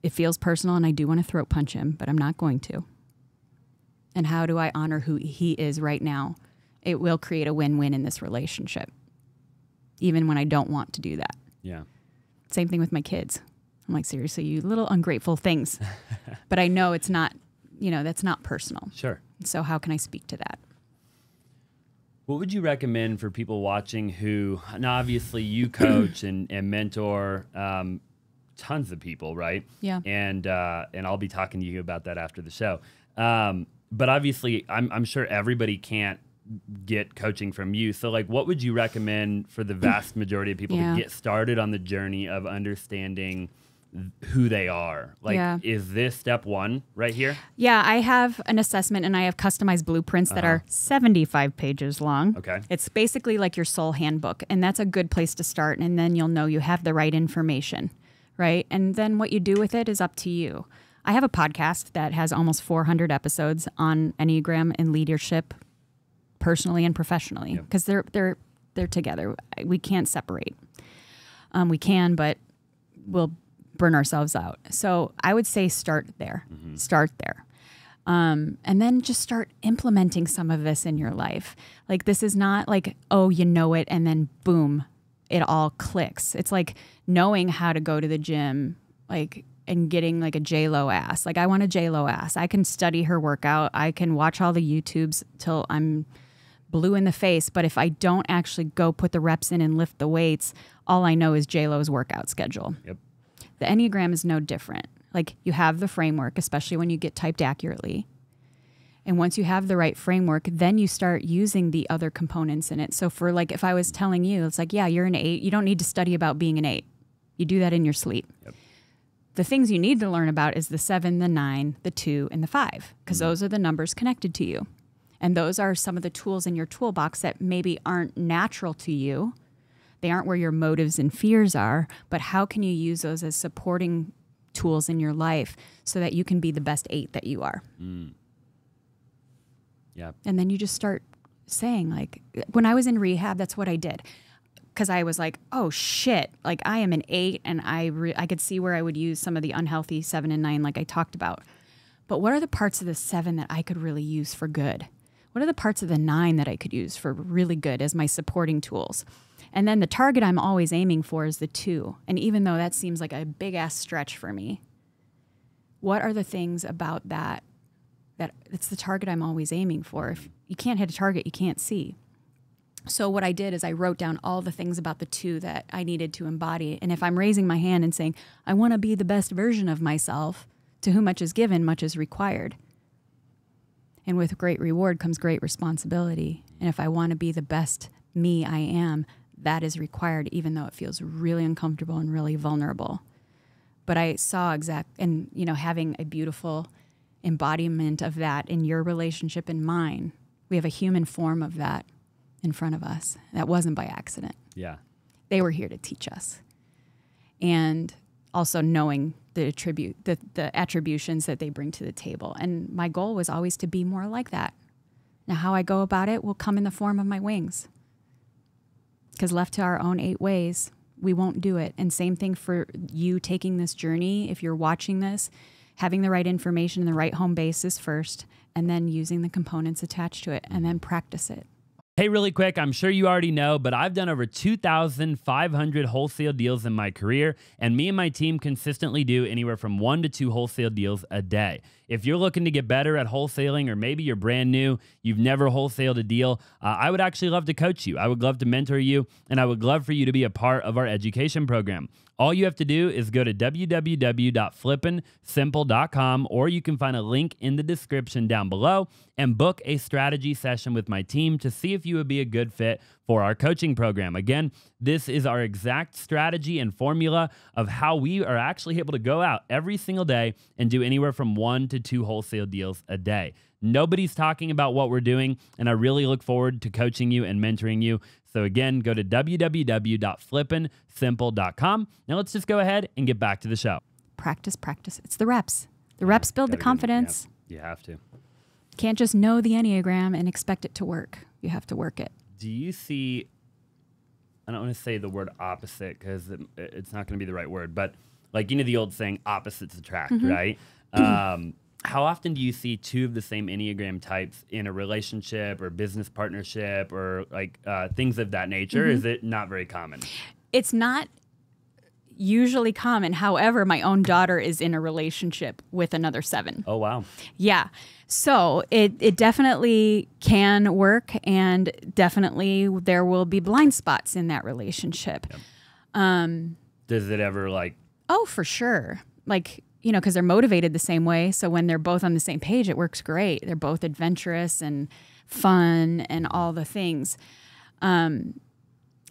It feels personal and I do want to throat punch him, but I'm not going to. And how do I honor who he is right now? It will create a win-win in this relationship, even when I don't want to do that. Yeah. Same thing with my kids. I'm like, seriously, you little ungrateful things. But I know it's not that's not personal. Sure. So how can I speak to that? What would you recommend for people watching who, now obviously you coach and mentor tons of people, right? Yeah. And I'll be talking to you about that after the show. But obviously, I'm sure everybody can't get coaching from you. So, like, what would you recommend for the vast majority of people to get started on the journey of understanding who they are? Like, is this step one right here? Yeah, I have an assessment and I have customized blueprints that are 75 pages long. Okay. It's basically like your soul handbook, and that's a good place to start. And then you'll know you have the right information, right? And then what you do with it is up to you. I have a podcast that has almost 400 episodes on Enneagram and leadership, personally and professionally, because they're together. We can't separate. We can, but we'll burn ourselves out. So I would say start there. Start there. And then just start implementing some of this in your life. Like, this is not like, oh, you know it, and then boom, it all clicks. It's like knowing how to go to the gym, like, and getting like a J-Lo ass. Like, I want a J-Lo ass. I can study her workout. I can watch all the YouTubes till I'm blue in the face. But if I don't actually go put the reps in and lift the weights, all I know is J-Lo's workout schedule. Yep. The Enneagram is no different. Like, you have the framework, especially when you get typed accurately. And once you have the right framework, then you start using the other components in it. So for like, if I was telling you, it's like, yeah, you're an 8. You don't need to study about being an 8. You do that in your sleep. Yep. The things you need to learn about is the 7, the 9, the 2, and the 5, because those are the numbers connected to you. And those are some of the tools in your toolbox that maybe aren't natural to you. They aren't where your motives and fears are, but how can you use those as supporting tools in your life so that you can be the best 8 that you are? Yeah. And then you just start saying, like, when I was in rehab, that's what I did. Because I was like, oh shit, like, I am an 8, and I could see where I would use some of the unhealthy 7 and 9 like I talked about. But what are the parts of the 7 that I could really use for good? What are the parts of the 9 that I could use for really good as my supporting tools? And then the target I'm always aiming for is the 2. And even though that seems like a big ass stretch for me, what are the things about that it's the target I'm always aiming for? If you can't hit a target you can't see. So what I did is I wrote down all the things about the 2 that I needed to embody. And if I'm raising my hand and saying, I want to be the best version of myself, to whom much is given, much is required. And with great reward comes great responsibility. And if I want to be the best me I am, that is required, even though it feels really uncomfortable and really vulnerable. But I saw and having a beautiful embodiment of that in your relationship and mine. We have a human form of that in front of us. That wasn't by accident. Yeah. They were here to teach us. And also knowing the attributions that they bring to the table. And my goal was always to be more like that. Now, how I go about it will come in the form of my wings. Because left to our own 8 ways, we won't do it. And same thing for you taking this journey. If you're watching this, having the right information and the right home basis first, and then using the components attached to it, and then practice it. Hey, really quick, I'm sure you already know, but I've done over 2,500 wholesale deals in my career, and me and my team consistently do anywhere from 1 to 2 wholesale deals a day. If you're looking to get better at wholesaling, or maybe you're brand new, you've never wholesaled a deal, I would actually love to coach you. I would love to mentor you, and I would love for you to be a part of our education program. All you have to do is go to www.flippinsimple.com, or you can find a link in the description down below and book a strategy session with my team to see if you would be a good fit for our coaching program. Again, this is our exact strategy and formula of how we are actually able to go out every single day and do anywhere from 1 to 2 wholesale deals a day. Nobody's talking about what we're doing, and I really look forward to coaching you and mentoring you. So again, go to www.flippinsimple.com. Now let's just go ahead and get back to the show. Practice, practice. It's the reps. The reps build the confidence. You have to. Can't just know the Enneagram and expect it to work. You have to work it. Do you see, I don't want to say the word opposite because it's not going to be the right word, but like, the old saying, opposites attract, right? How often do you see 2 of the same Enneagram types in a relationship or business partnership or like things of that nature? Is it not very common? It's not. usually common. However, my own daughter is in a relationship with another 7. Oh, wow. Yeah. So it definitely can work, and definitely there will be blind spots in that relationship. Yep. Does it ever like... Oh, for sure. Like, you know, because they're motivated the same way. So when they're both on the same page, it works great. They're both adventurous and fun and all the things.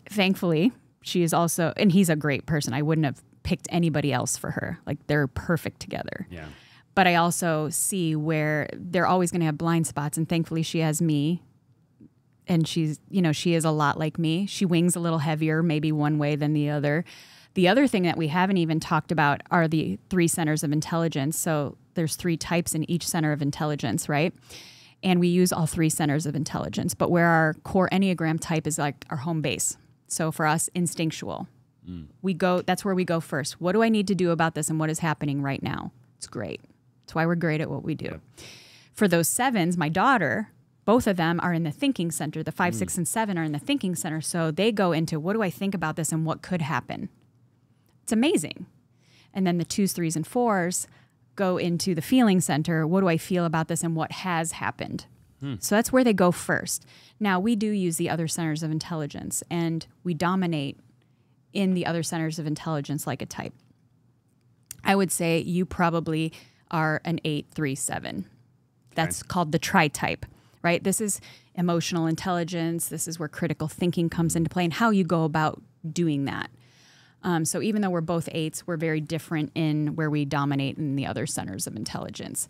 Thankfully, she is also, and he's a great person. I wouldn't have picked anybody else for her. Like, they're perfect together. Yeah. But I also see where they're always going to have blind spots. And thankfully, she has me. And she's, you know, she is a lot like me. She wings a little heavier, maybe one way than the other. The other thing that we haven't even talked about are the 3 centers of intelligence. So there's 3 types in each center of intelligence, right? And we use all 3 centers of intelligence. But where our core Enneagram type is like our home base. So for us, instinctual. We go, that's where we go first. What do I need to do about this and what is happening right now? It's great. That's why we're great at what we do. Yep. For those 7s, my daughter, both of them are in the thinking center. The 5, 6, and 7 are in the thinking center. So they go into, what do I think about this and what could happen? It's amazing. And then the 2s, 3s, and 4s go into the feeling center. What do I feel about this and what has happened? So that's where they go first. Now, we do use the other centers of intelligence, and we dominate in the other centers of intelligence like a type. I would say you probably are an 8, 3, 7. That's called the tri-type, right? This is emotional intelligence. This is where critical thinking comes into play and how you go about doing that. So even though we're both 8s, we're very different in where we dominate in the other centers of intelligence.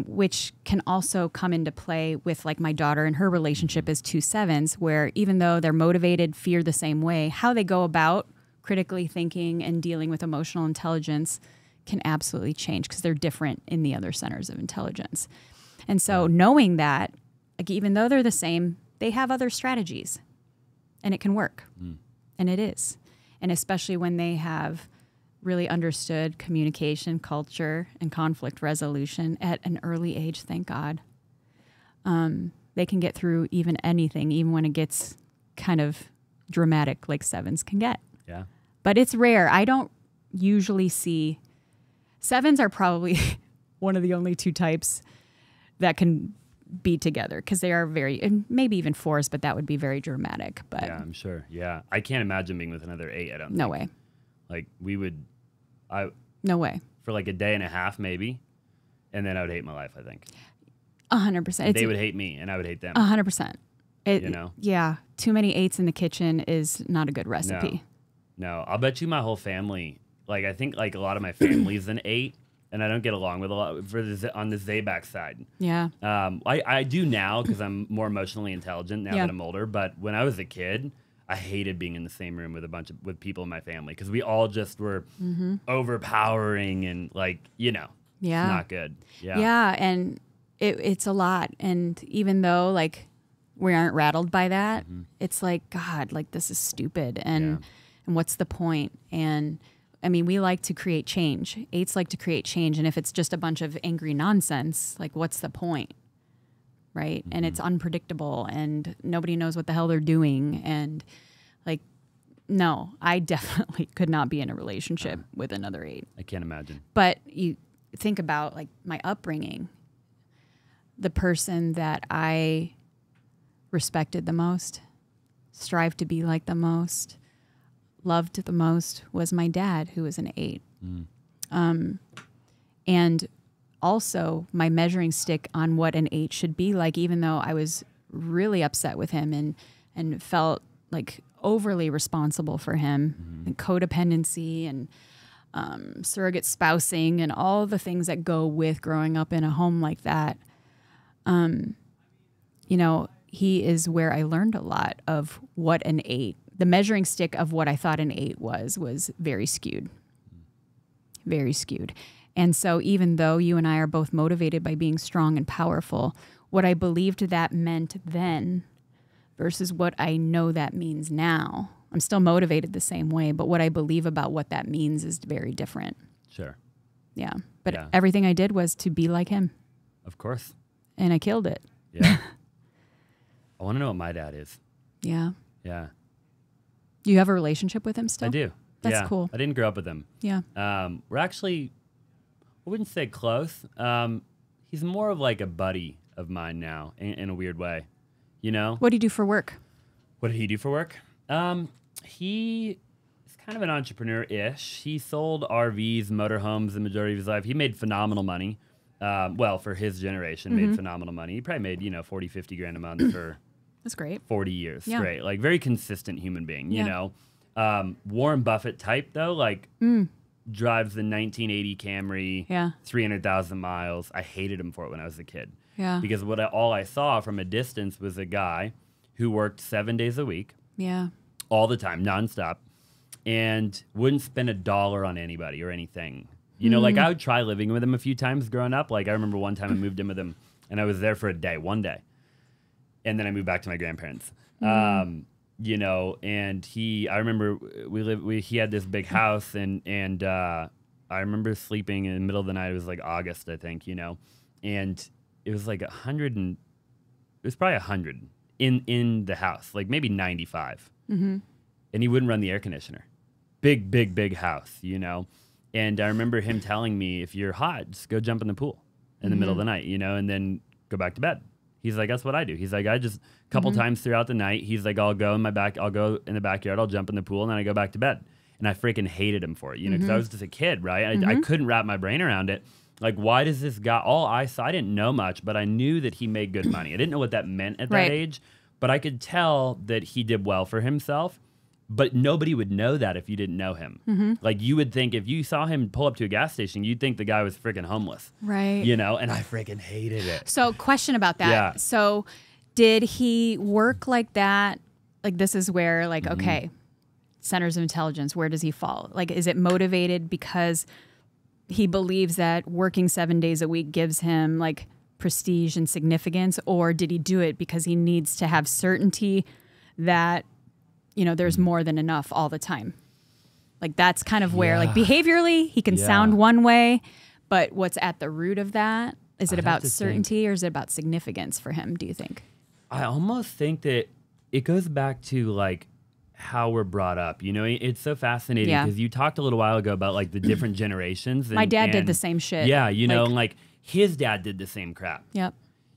Which can also come into play with, like, my daughter and her relationship is 2 7s, where even though they're motivated, fear the same way, how they go about critically thinking and dealing with emotional intelligence can absolutely change because they're different in the other centers of intelligence. And so knowing that, like, even though they're the same, they have other strategies, and it can work. And it is. And especially when they have really understood communication, culture, and conflict resolution at an early age, thank God. They can get through even anything, even when it gets kind of dramatic like 7s can get. Yeah. But it's rare. I don't usually see... 7s are probably one of the only 2 types that can be together because they are very, and maybe even 4s, but that would be very dramatic. But yeah, I'm sure. Yeah. I can't imagine being with another 8. I don't No think. way. Like, we would... No way. For like a day and a half, maybe, and then I would hate my life, I think. 100%. They would hate me, and I would hate them. 100%. You know? Yeah. Too many 8s in the kitchen is not a good recipe. No. I'll bet you my whole family, like, I think, like, a lot of my family's an 8, and I don't get along with a lot on the Zaback side. Yeah. I do now because I'm more emotionally intelligent now that I'm older, but when I was a kid, I hated being in the same room with people in my family because we all just were overpowering and, like, you know, it's not good. Yeah. Yeah, and it's a lot. And even though, like, we aren't rattled by that, it's like, God, like, this is stupid. And what's the point? And I mean, we like to create change. 8s like to create change. And if it's just a bunch of angry nonsense, like, what's the point? Right? And it's unpredictable and nobody knows what the hell they're doing. And, like, no, I definitely could not be in a relationship with another 8. I can't imagine. But you think about, like, my upbringing. The person that I respected the most, strived to be like the most, loved the most was my dad, who was an 8. And also my measuring stick on what an 8 should be like, even though I was really upset with him and felt like overly responsible for him, and codependency and surrogate spousing and all the things that go with growing up in a home like that. You know, he is where I learned a lot of what an 8, the measuring stick of what I thought an 8 was very skewed. Very skewed. And so even though you and I are both motivated by being strong and powerful, what I believed that meant then versus what I know that means now, I'm still motivated the same way, but what I believe about what that means is very different. Sure. Yeah. But everything I did was to be like him. Of course. And I killed it. Yeah. I want to know what my dad is. Yeah. Yeah. You have a relationship with him still? I do. That's cool. I didn't grow up with him. Yeah. We're actually, I wouldn't say close. He's more of like a buddy of mine now in a weird way, you know? What do you do for work? What did he do for work? He is kind of an entrepreneur-ish. He sold RVs, motorhomes the majority of his life. He made phenomenal money. Well, for his generation, made phenomenal money. He probably made, 40, 50 grand a month for That's great. 40 years straight. Like, very consistent human being, you know? Warren Buffett type, though, like, drives the 1980 Camry, 300,000 miles. I hated him for it when I was a kid. Yeah. Because all I saw from a distance was a guy who worked 7 days a week. Yeah. All the time, nonstop, and wouldn't spend $1 on anybody or anything. You know, like I would try living with him a few times growing up. Like I remember one time I moved in with him, and I was there for one day, and then I moved back to my grandparents. You know, and I remember he had this big house, and I remember sleeping in the middle of the night. It was like August, I think, and it was like 100, and it was probably 100 in the house, like maybe 95. And he wouldn't run the air conditioner. Big house, And I remember him telling me, if you're hot, just go jump in the pool in the middle of the night, and then go back to bed. He's like, that's what I do. He's like, I just, a couple times throughout the night, he's like, I'll go in the backyard, I'll jump in the pool, and then I go back to bed. And I freaking hated him for it, because I was just a kid, right? I couldn't wrap my brain around it. Like, why does this guy, I didn't know much, but I knew that he made good money. I didn't know what that meant at that age, but I could tell that he did well for himself. But nobody would know that if you didn't know him. Like, you would think if you saw him pull up to a gas station, you'd think the guy was freaking homeless. Right. And I freaking hated it. So, question about that. Yeah. So, did he work like that? Like, this is where, like, okay, centers of intelligence, where does he fall? Like, is it motivated because he believes that working 7 days a week gives him, like, prestige and significance? Or did he do it because he needs to have certainty that there's more than enough all the time? Like, that's kind of where, like, behaviorally, he can sound one way, but what's at the root of that? Is it about certainty or is it about significance for him, do you think? I almost think that it goes back to, like, how we're brought up. It's so fascinating because you talked a little while ago about, like, the different generations. My dad did the same shit. Yeah, and, like, his dad did the same crap. Yep.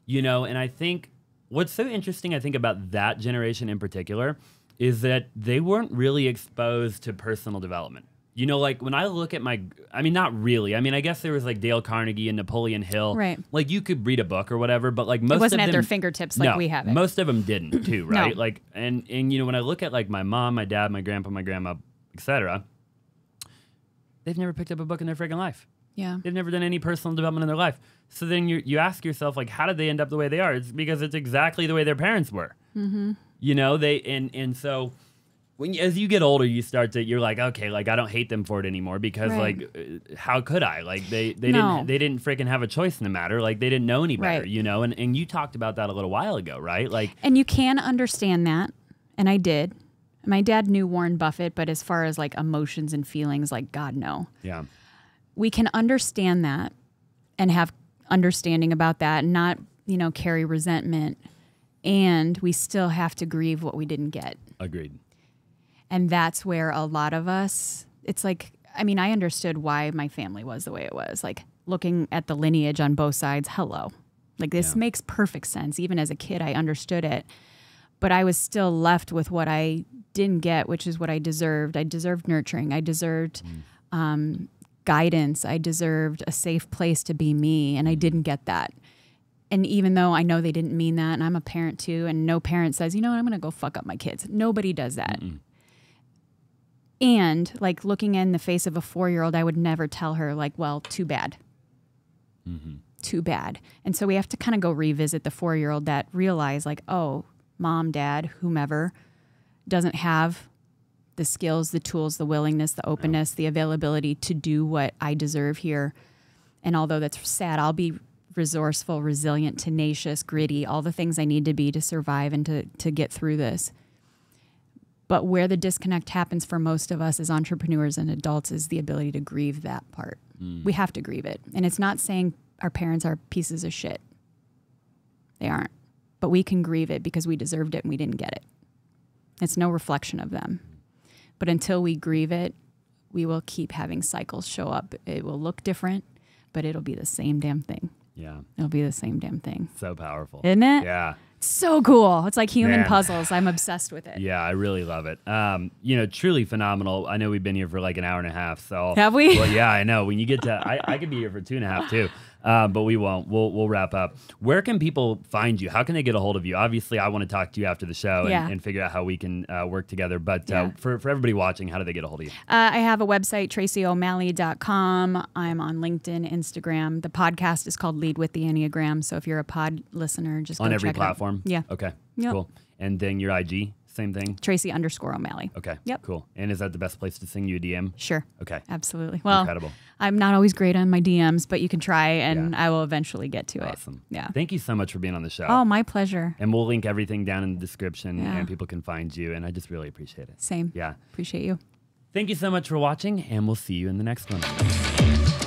And I think what's so interesting, I think, about that generation in particular is that they weren't really exposed to personal development. Like, when I look at not really. I guess there was, like, Dale Carnegie and Napoleon Hill. Right. Like, you could read a book or whatever, but, like, most of them... It wasn't at their fingertips like we have it. Most of them didn't, too, right? No. Like, and when I look at, like, my mom, my dad, my grandpa, my grandma, etc., they've never picked up a book in their freaking life. Yeah. They've never done any personal development in their life. So then you ask yourself, like, how did they end up the way they are? It's because it's exactly the way their parents were. So as you get older, you're like, okay, like, I don't hate them for it anymore because like, how could I? Like, they didn't freaking have a choice in the matter. Like, they didn't know any better, and you talked about that a little while ago, right? Like, and you can understand that. And I did. My dad knew Warren Buffett, but as far as, like, emotions and feelings, like, God, no. Yeah. We can understand that and have understanding about that and not, carry resentment. And we still have to grieve what we didn't get. Agreed. And that's where a lot of us, it's like, I understood why my family was the way it was. Like, looking at the lineage on both sides, hello. Like, this makes perfect sense. Even as a kid, I understood it. But I was still left with what I didn't get, which is what I deserved. I deserved nurturing. I deserved guidance. I deserved a safe place to be me. And I didn't get that. And even though I know they didn't mean that, and I'm a parent too, and no parent says, I'm going to go fuck up my kids. Nobody does that. And, like, looking in the face of a 4-year-old, I would never tell her, like, well, too bad. Too bad. And so we have to kind of go revisit the 4-year-old that realize, like, oh, mom, dad, whomever doesn't have the skills, the tools, the willingness, the openness, the availability to do what I deserve here. And although that's sad, I'll be resourceful, resilient, tenacious, gritty, all the things I need to be to survive and to get through this. But where the disconnect happens for most of us as entrepreneurs and adults is the ability to grieve that part. We have to grieve it. And it's not saying our parents are pieces of shit. They aren't. But we can grieve it because we deserved it and we didn't get it. It's no reflection of them. But until we grieve it we will keep having cycles show up. It will look different, but it'll be the same damn thing. Yeah. It'll be the same damn thing. So powerful. Isn't it? Yeah. So cool. It's like human Man. puzzles. I'm obsessed with it. Yeah, I really love it. Truly phenomenal. I know we've been here for like an hour and a half. So have we? Well, yeah, I know. When you get to, I could be here for 2.5 too. But we won't. We'll wrap up. Where can people find you? How can they get a hold of you? Obviously, I want to talk to you after the show and figure out how we can work together. But for everybody watching, how do they get a hold of you? I have a website, tracyo'malley.com. I'm on LinkedIn, Instagram. The podcast is called Lead with the Enneagram. So if you're a pod listener, just go on every check platform. It out. Yeah. Okay. Yep. Cool. And then your IG, same thing. Tracy_O'Malley. Okay. Yep. Cool. And is that the best place to send you a DM? Sure. Okay. Absolutely. Well, incredible. I'm not always great on my DMs, but you can try, and I will eventually get to it. Awesome. Yeah. Thank you so much for being on the show. Oh, my pleasure. And we'll link everything down in the description, Yeah. and people can find you. And I just really appreciate it. Same. Yeah. Appreciate you. Thank you so much for watching, and we'll see you in the next one.